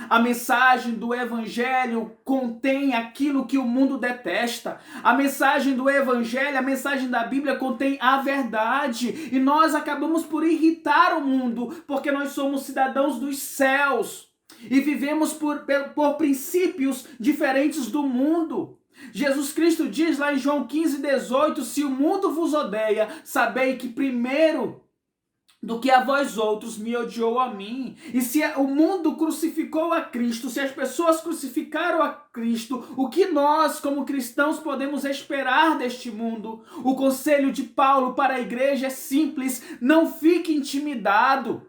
A mensagem do Evangelho contém aquilo que o mundo detesta. A mensagem do Evangelho, a mensagem da Bíblia contém a verdade. E nós acabamos por irritar o mundo, porque nós somos cidadãos dos céus. E vivemos por princípios diferentes do mundo. Jesus Cristo diz lá em João 15:18, se o mundo vos odeia, sabei que primeiro do que a vós outros me odiou a mim. E se o mundo crucificou a Cristo, se as pessoas crucificaram a Cristo, o que nós como cristãos podemos esperar deste mundo? O conselho de Paulo para a igreja é simples, não fique intimidado.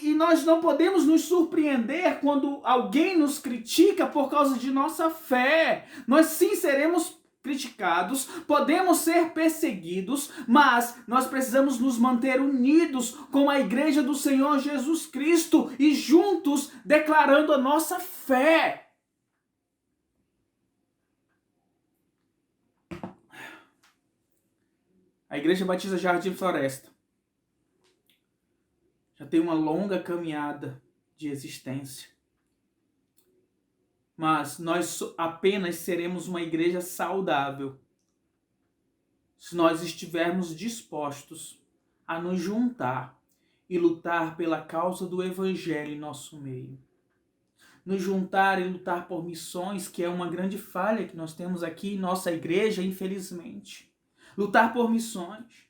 E nós não podemos nos surpreender quando alguém nos critica por causa de nossa fé. Nós sim seremos criticados, podemos ser perseguidos, mas nós precisamos nos manter unidos com a igreja do Senhor Jesus Cristo e juntos declarando a nossa fé. A Igreja Batista Jardim Floresta já tem uma longa caminhada de existência. Mas nós apenas seremos uma igreja saudável se nós estivermos dispostos a nos juntar e lutar pela causa do Evangelho em nosso meio. Nos juntar e lutar por missões, que é uma grande falha que nós temos aqui em nossa igreja, infelizmente. Lutar por missões.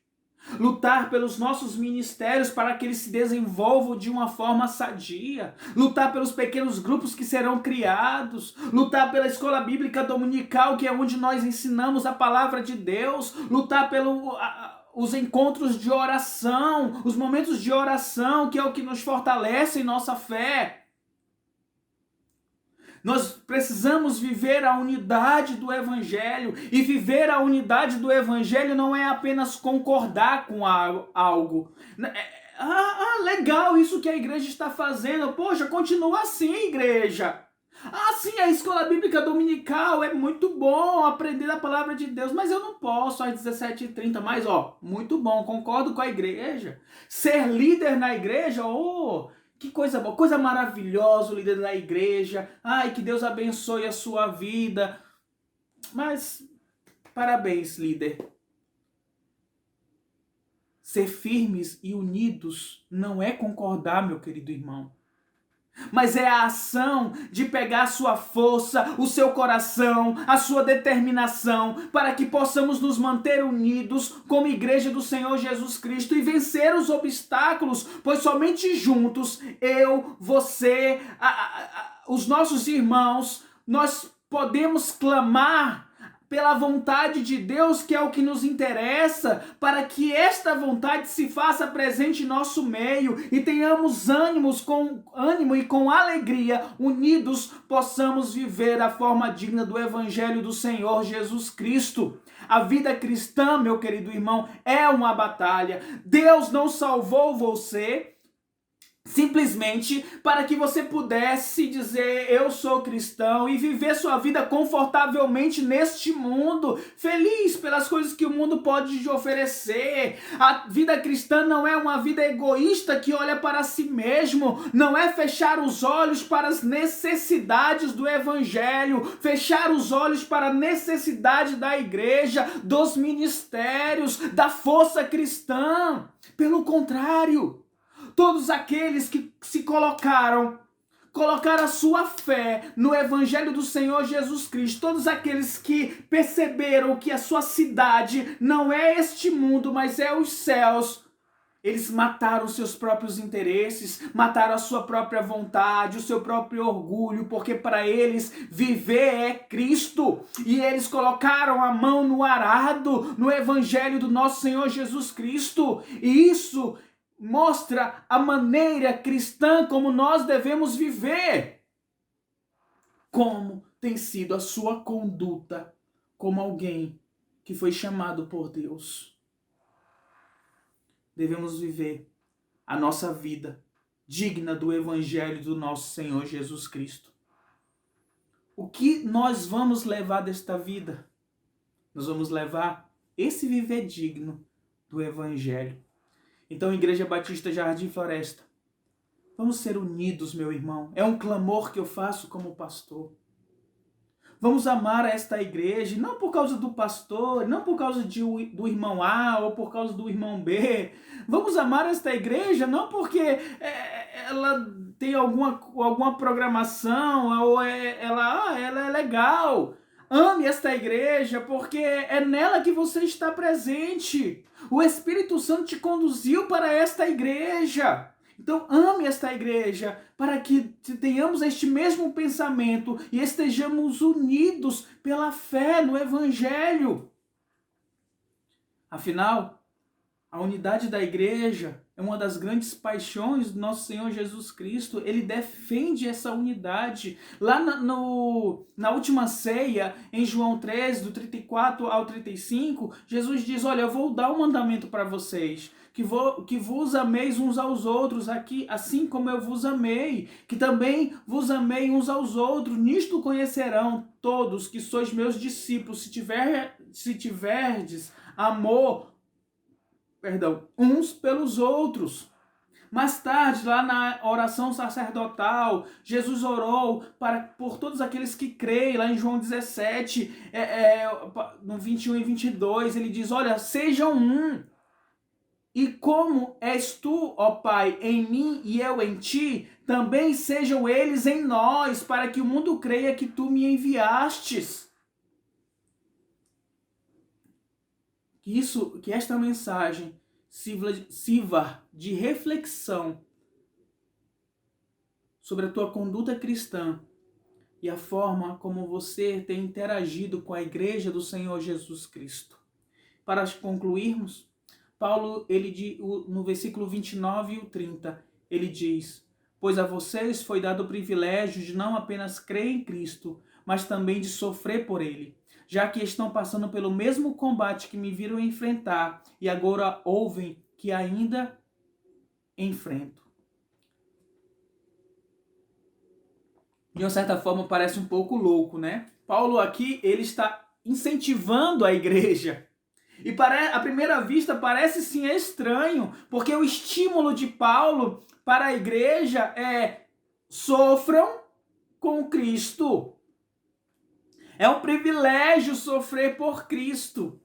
Lutar pelos nossos ministérios para que eles se desenvolvam de uma forma sadia. Lutar pelos pequenos grupos que serão criados. Lutar pela escola bíblica dominical, que é onde nós ensinamos a palavra de Deus. Lutar pelos encontros de oração, os momentos de oração, que é o que nos fortalece em nossa fé. Nós precisamos viver a unidade do Evangelho. E viver a unidade do Evangelho não é apenas concordar com algo. Legal isso que a igreja está fazendo. Poxa, continua assim, igreja. Sim, a escola bíblica dominical é muito bom aprender a palavra de Deus, mas eu não posso às 17h30. Mas, muito bom, concordo com a igreja. Ser líder na igreja, que coisa boa, coisa maravilhosa o líder da igreja. Ai, que Deus abençoe a sua vida. Mas, parabéns, líder. Ser firmes e unidos não é concordar, meu querido irmão. Mas é a ação de pegar a sua força, o seu coração, a sua determinação, para que possamos nos manter unidos como igreja do Senhor Jesus Cristo e vencer os obstáculos, pois somente juntos, eu, você, os nossos irmãos, nós podemos clamar pela vontade de Deus, que é o que nos interessa, para que esta vontade se faça presente em nosso meio e tenhamos ânimo e com alegria, unidos, possamos viver a forma digna do Evangelho do Senhor Jesus Cristo. A vida cristã, meu querido irmão, é uma batalha. Deus não salvou você simplesmente para que você pudesse dizer eu sou cristão e viver sua vida confortavelmente neste mundo, feliz pelas coisas que o mundo pode te oferecer. A vida cristã não é uma vida egoísta que olha para si mesmo, não é fechar os olhos para as necessidades do Evangelho, fechar os olhos para a necessidade da igreja, dos ministérios, da força cristã. Pelo contrário, todos aqueles que se colocaram a sua fé no Evangelho do Senhor Jesus Cristo, todos aqueles que perceberam que a sua cidade não é este mundo, mas é os céus, Eles mataram seus próprios interesses, mataram a sua própria vontade, o seu próprio orgulho, porque para eles viver é Cristo. E eles colocaram a mão no arado, no evangelho do nosso Senhor Jesus Cristo. E isso mostra a maneira cristã como nós devemos viver. Como tem sido a sua conduta como alguém que foi chamado por Deus. Devemos viver a nossa vida digna do evangelho do nosso Senhor Jesus Cristo. O que nós vamos levar desta vida? Nós vamos levar esse viver digno do evangelho. Então, Igreja Batista Jardim Floresta, vamos ser unidos, meu irmão. É um clamor que eu faço como pastor. Vamos amar esta igreja, não por causa do pastor, não por causa do irmão A ou por causa do irmão B. Vamos amar esta igreja não porque ela tem alguma programação ou ela é legal. Ame esta igreja porque é nela que você está presente. O Espírito Santo te conduziu para esta igreja. Então ame esta igreja para que tenhamos este mesmo pensamento e estejamos unidos pela fé no Evangelho. Afinal, a unidade da igreja é uma das grandes paixões do nosso Senhor Jesus Cristo. Ele defende essa unidade. Lá na última ceia, em João 13, do 34 ao 35, Jesus diz, olha, eu vou dar um mandamento para vocês. Que vos ameis uns aos outros, aqui, assim como eu vos amei, que também vos amei uns aos outros. Nisto conhecerão todos que sois meus discípulos, se tiverdes amor, uns pelos outros. Mais tarde, lá na oração sacerdotal, Jesus orou por todos aqueles que creem, lá em João 17, no 21 e 22, ele diz, olha, sejam um. E como és tu, ó Pai, em mim e eu em ti, também sejam eles em nós, para que o mundo creia que tu me enviastes. Que esta mensagem sirva de reflexão sobre a tua conduta cristã e a forma como você tem interagido com a igreja do Senhor Jesus Cristo. Para concluirmos, Paulo, no versículo 29 e 30, ele diz, pois a vocês foi dado o privilégio de não apenas crer em Cristo, mas também de sofrer por ele, já que estão passando pelo mesmo combate que me viram enfrentar e agora ouvem que ainda enfrento. De uma certa forma parece um pouco louco, né? Paulo aqui, ele está incentivando a igreja. E à primeira vista parece sim estranho, porque o estímulo de Paulo para a igreja é sofram com Cristo. É um privilégio sofrer por Cristo.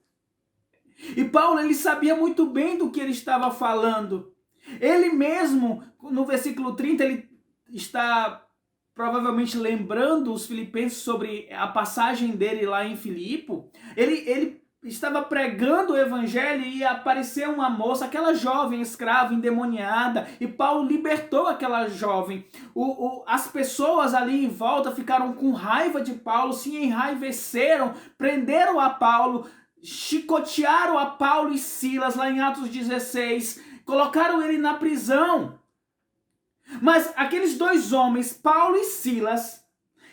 E Paulo, ele sabia muito bem do que ele estava falando. Ele mesmo, no versículo 30, ele está provavelmente lembrando os filipenses sobre a passagem dele lá em Filipe. Ele estava pregando o evangelho e apareceu uma moça, aquela jovem escrava endemoniada, e Paulo libertou aquela jovem. As pessoas ali em volta ficaram com raiva de Paulo, se enraiveceram, prenderam a Paulo, chicotearam a Paulo e Silas lá em Atos 16, colocaram ele na prisão. Mas aqueles dois homens, Paulo e Silas,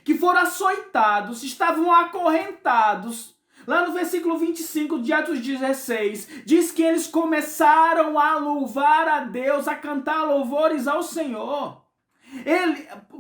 que foram açoitados, estavam acorrentados. Lá no versículo 25 de Atos 16, diz que eles começaram a louvar a Deus, a cantar louvores ao Senhor.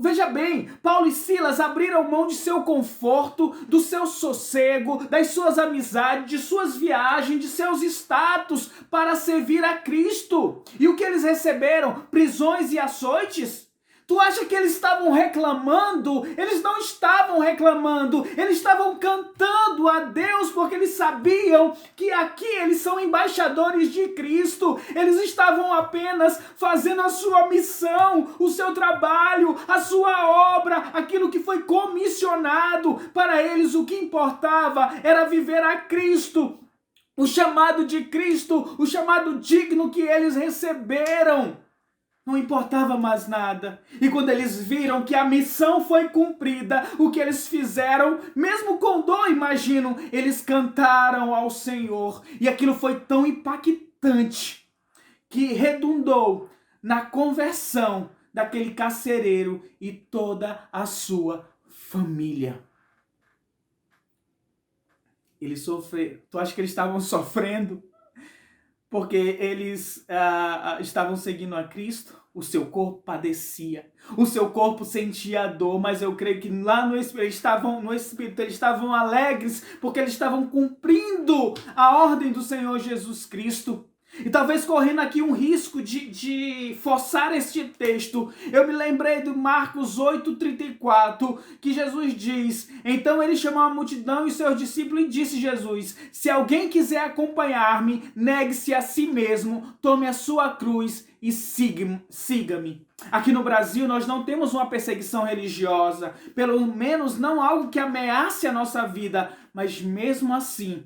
Veja bem, Paulo e Silas abriram mão de seu conforto, do seu sossego, das suas amizades, de suas viagens, de seus status para servir a Cristo. E o que eles receberam? Prisões e açoites? Tu acha que eles estavam reclamando? Eles não estavam reclamando, eles estavam cantando a Deus porque eles sabiam que aqui eles são embaixadores de Cristo. Eles estavam apenas fazendo a sua missão, o seu trabalho, a sua obra, aquilo que foi comissionado. Para eles o que importava era viver a Cristo o chamado de Cristo, o chamado digno que eles receberam. Não importava mais nada. E quando eles viram que a missão foi cumprida, o que eles fizeram, mesmo com dor, imagino, eles cantaram ao Senhor. E aquilo foi tão impactante que redundou na conversão daquele carcereiro e toda a sua família. Eles sofreram. Tu acha que eles estavam sofrendo porque eles estavam seguindo a Cristo? O seu corpo padecia, o seu corpo sentia dor, mas eu creio que lá no Espírito eles estavam alegres porque eles estavam cumprindo a ordem do Senhor Jesus Cristo. E talvez correndo aqui um risco de forçar este texto, eu me lembrei do Marcos 8,34, que Jesus diz: então ele chamou a multidão e seus discípulos e disse Jesus: se alguém quiser acompanhar-me, negue-se a si mesmo, tome a sua cruz e siga-me. Aqui no Brasil nós não temos uma perseguição religiosa, pelo menos não algo que ameace a nossa vida, mas mesmo assim,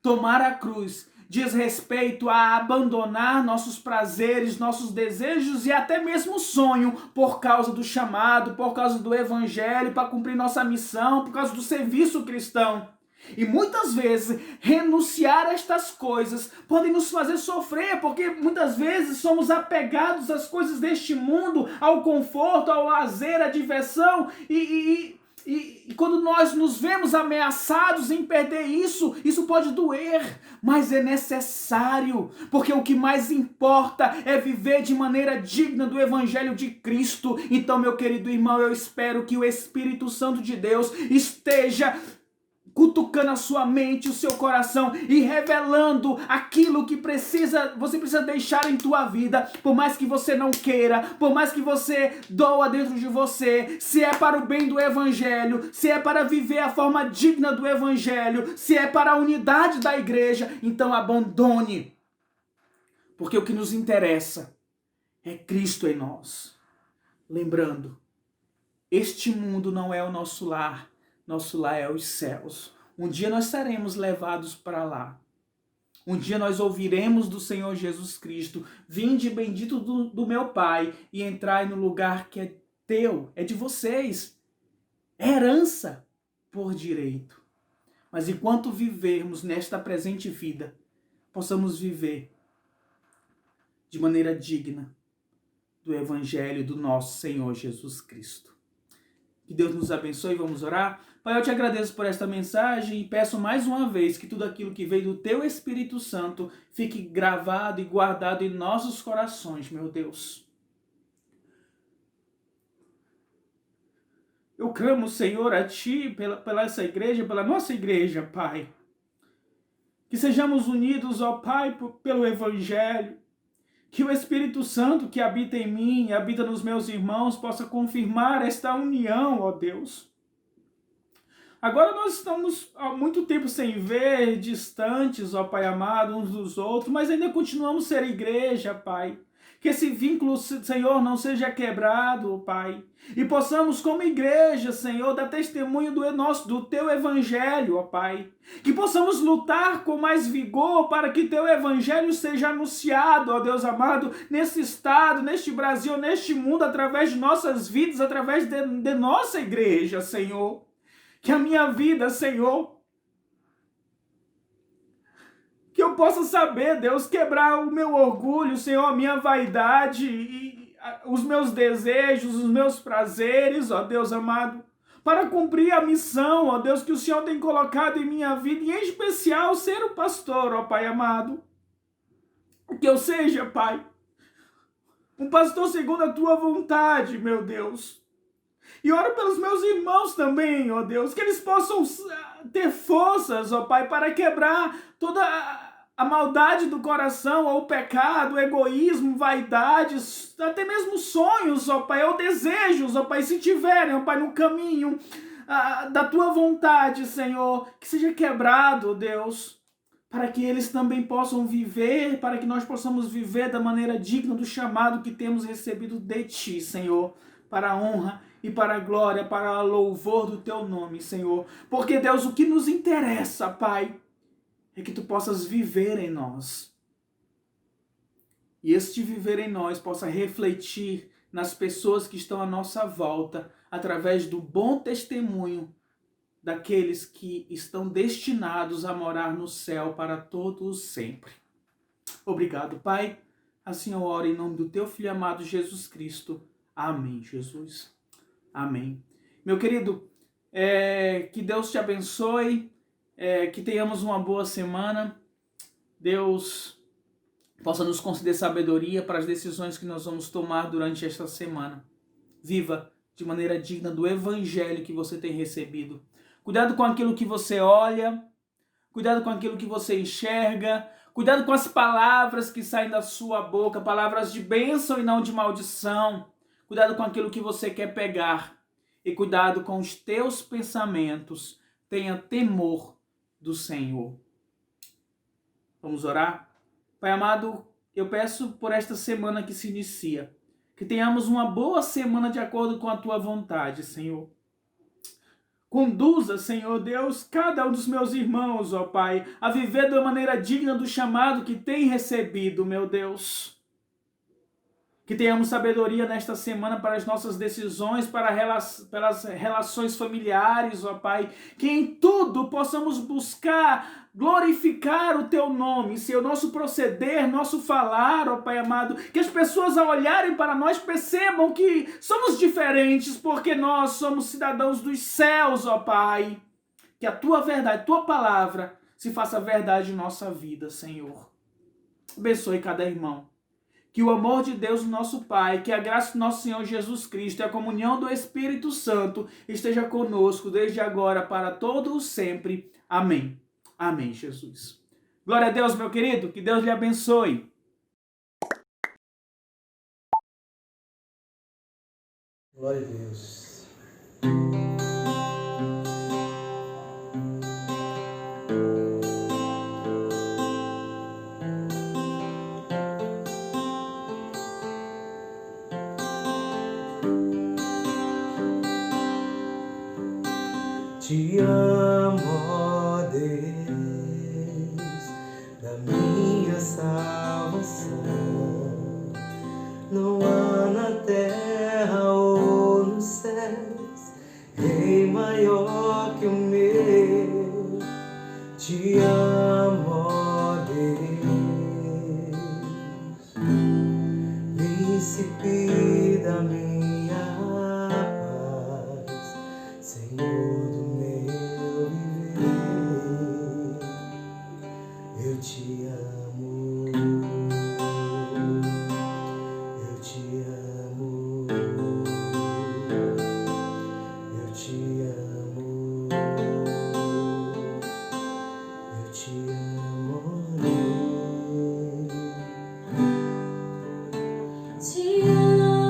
tomar a cruz diz respeito a abandonar nossos prazeres, nossos desejos e até mesmo sonho por causa do chamado, por causa do evangelho, para cumprir nossa missão, por causa do serviço cristão. E muitas vezes renunciar a estas coisas podem nos fazer sofrer, porque muitas vezes somos apegados às coisas deste mundo, ao conforto, ao lazer, à diversão e quando nós nos vemos ameaçados em perder isso pode doer, mas é necessário, porque o que mais importa é viver de maneira digna do Evangelho de Cristo. Então, meu querido irmão, eu espero que o Espírito Santo de Deus esteja cutucando a sua mente, o seu coração e revelando aquilo que você precisa deixar em tua vida, por mais que você não queira, por mais que você doa dentro de você, se é para o bem do Evangelho, se é para viver a forma digna do Evangelho, se é para a unidade da igreja, então abandone, porque o que nos interessa é Cristo em nós. Lembrando, este mundo não é o nosso lar é os céus. Um dia nós seremos levados para lá. Um dia nós ouviremos do Senhor Jesus Cristo: vinde bendito do meu Pai e entrai no lugar que é teu, é de vocês. É herança por direito. Mas enquanto vivermos nesta presente vida, possamos viver de maneira digna do Evangelho do nosso Senhor Jesus Cristo. Que Deus nos abençoe. Vamos orar? Pai, eu te agradeço por esta mensagem e peço mais uma vez que tudo aquilo que veio do teu Espírito Santo fique gravado e guardado em nossos corações, meu Deus. Eu clamo, Senhor, a Ti, pela essa igreja, pela nossa igreja, Pai. Que sejamos unidos, ó Pai, pelo Evangelho. Que o Espírito Santo que habita em mim e habita nos meus irmãos possa confirmar esta união, ó Deus. Agora nós estamos há muito tempo sem ver, distantes, ó Pai amado, uns dos outros, mas ainda continuamos a ser igreja, Pai. Que esse vínculo, Senhor, não seja quebrado, Pai. E possamos, como igreja, Senhor, dar testemunho do Teu Evangelho, ó Pai. Que possamos lutar com mais vigor para que Teu Evangelho seja anunciado, ó Deus amado, nesse estado, neste Brasil, neste mundo, através de nossas vidas, através de nossa igreja, Senhor. Que a minha vida, Senhor, que eu possa saber, Deus, quebrar o meu orgulho, Senhor, a minha vaidade e os meus desejos, os meus prazeres, ó Deus amado, para cumprir a missão, ó Deus, que o Senhor tem colocado em minha vida, e em especial ser o pastor, ó Pai amado. Que eu seja, Pai, um pastor segundo a Tua vontade, meu Deus. E oro pelos meus irmãos também, ó Deus, que eles possam ter forças, ó Pai, para quebrar toda a maldade do coração, ou o pecado, o egoísmo, vaidades, até mesmo sonhos, ó Pai, ou desejos, ó Pai, se tiverem, ó Pai, no caminho da Tua vontade, Senhor, que seja quebrado, ó Deus, para que eles também possam viver, para que nós possamos viver da maneira digna do chamado que temos recebido de Ti, Senhor, para a honra e para a glória, para o louvor do Teu nome, Senhor. Porque, Deus, o que nos interessa, Pai, é que tu possas viver em nós. E este viver em nós possa refletir nas pessoas que estão à nossa volta, através do bom testemunho daqueles que estão destinados a morar no céu para todos sempre. Obrigado, Pai. Assim eu oro em nome do teu Filho amado Jesus Cristo. Amém, Jesus. Amém. Meu querido, que Deus te abençoe, que tenhamos uma boa semana. Deus possa nos conceder sabedoria para as decisões que nós vamos tomar durante esta semana. Viva de maneira digna do evangelho que você tem recebido. Cuidado com aquilo que você olha, cuidado com aquilo que você enxerga, cuidado com as palavras que saem da sua boca, palavras de bênção e não de maldição. Cuidado com aquilo que você quer pegar e cuidado com os teus pensamentos. Tenha temor do Senhor. Vamos orar? Pai amado, eu peço por esta semana que se inicia, que tenhamos uma boa semana de acordo com a tua vontade, Senhor. Conduza, Senhor Deus, cada um dos meus irmãos, ó Pai, a viver de uma maneira digna do chamado que tem recebido, meu Deus. Que tenhamos sabedoria nesta semana para as nossas decisões, pelas relações familiares, ó Pai. Que em tudo possamos buscar glorificar o Teu nome, Senhor, nosso proceder, nosso falar, ó Pai amado. Que as pessoas ao olharem para nós percebam que somos diferentes, porque nós somos cidadãos dos céus, ó Pai. Que a Tua verdade, a Tua palavra se faça verdade em nossa vida, Senhor. Abençoe cada irmão. Que o amor de Deus, nosso Pai, que a graça do nosso Senhor Jesus Cristo e a comunhão do Espírito Santo esteja conosco desde agora para todos sempre. Amém. Amém, Jesus. Glória a Deus, meu querido. Que Deus lhe abençoe. Glória a Deus. Te amo, ó Deus, da minha salvação. Não há na terra ou nos céus Rei maior que o meu. Te amo, ó Deus, príncipe da minha paz, Senhor. Eu te amo, eu te amo, eu te amo, eu te amo. Te amo.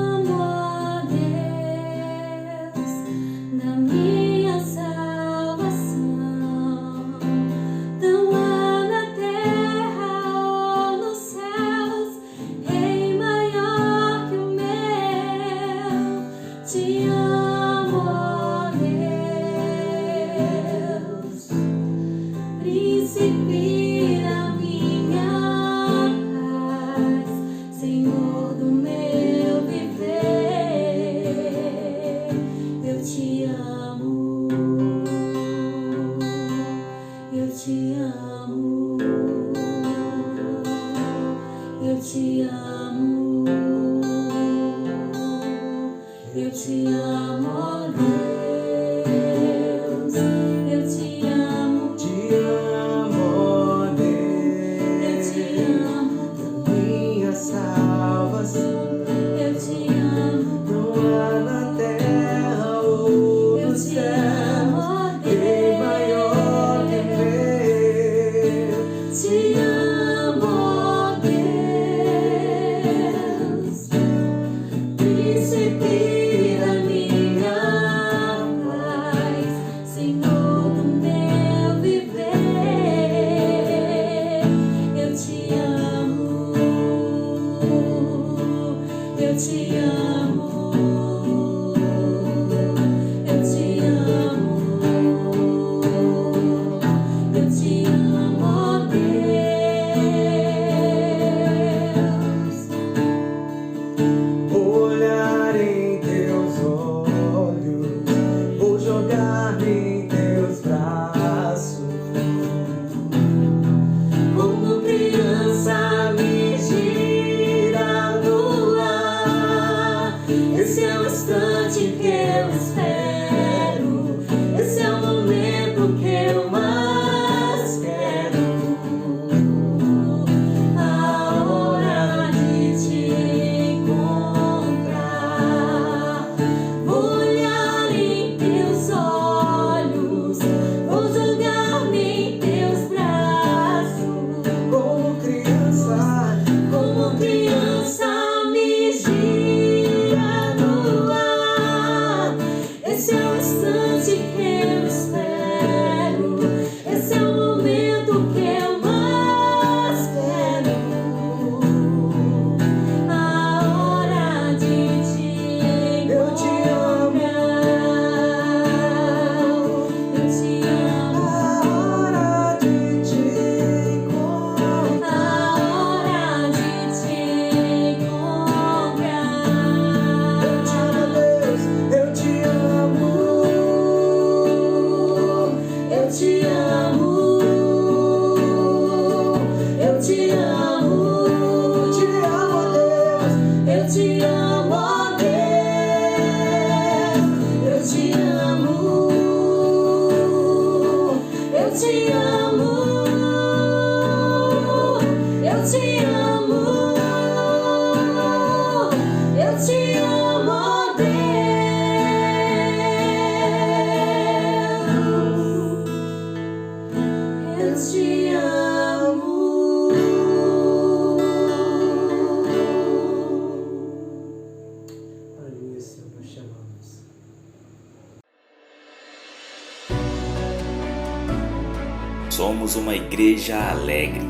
somos uma igreja alegre,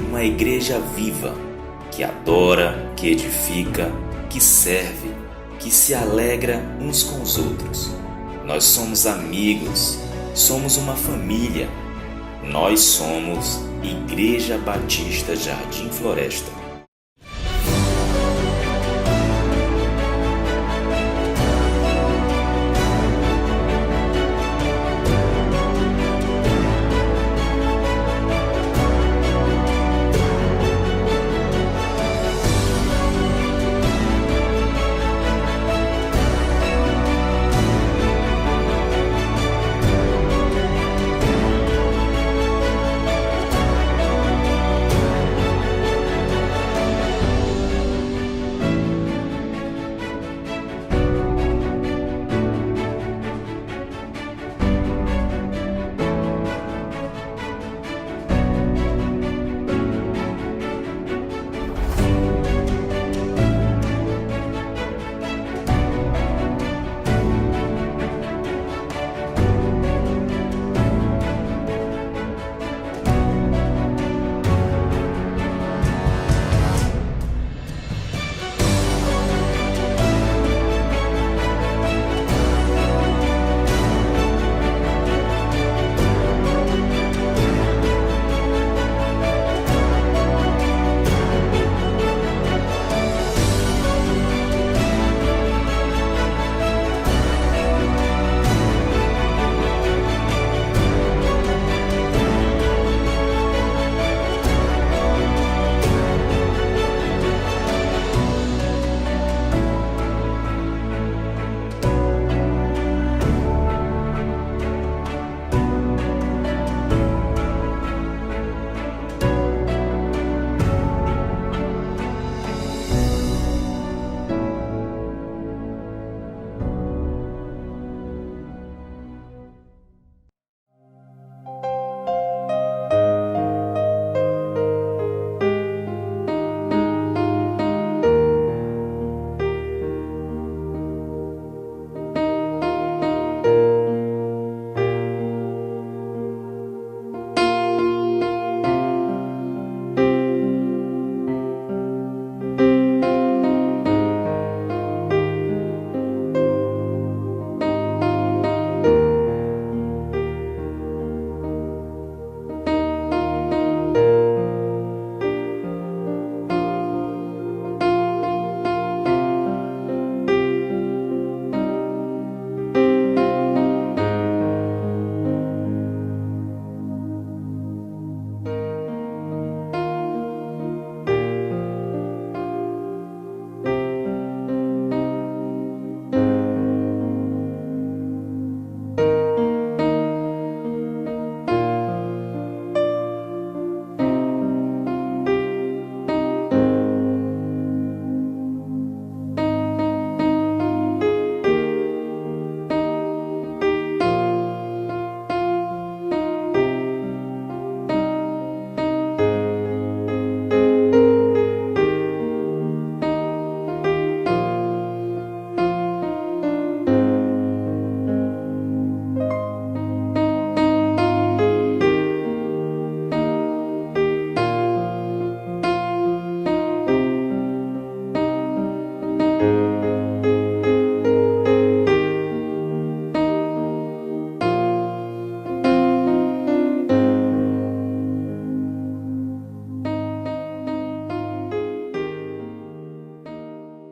uma igreja viva, que adora, que edifica, que serve, que se alegra uns com os outros. Nós somos amigos, somos uma família. Nós somos Igreja Batista Jardim Floresta.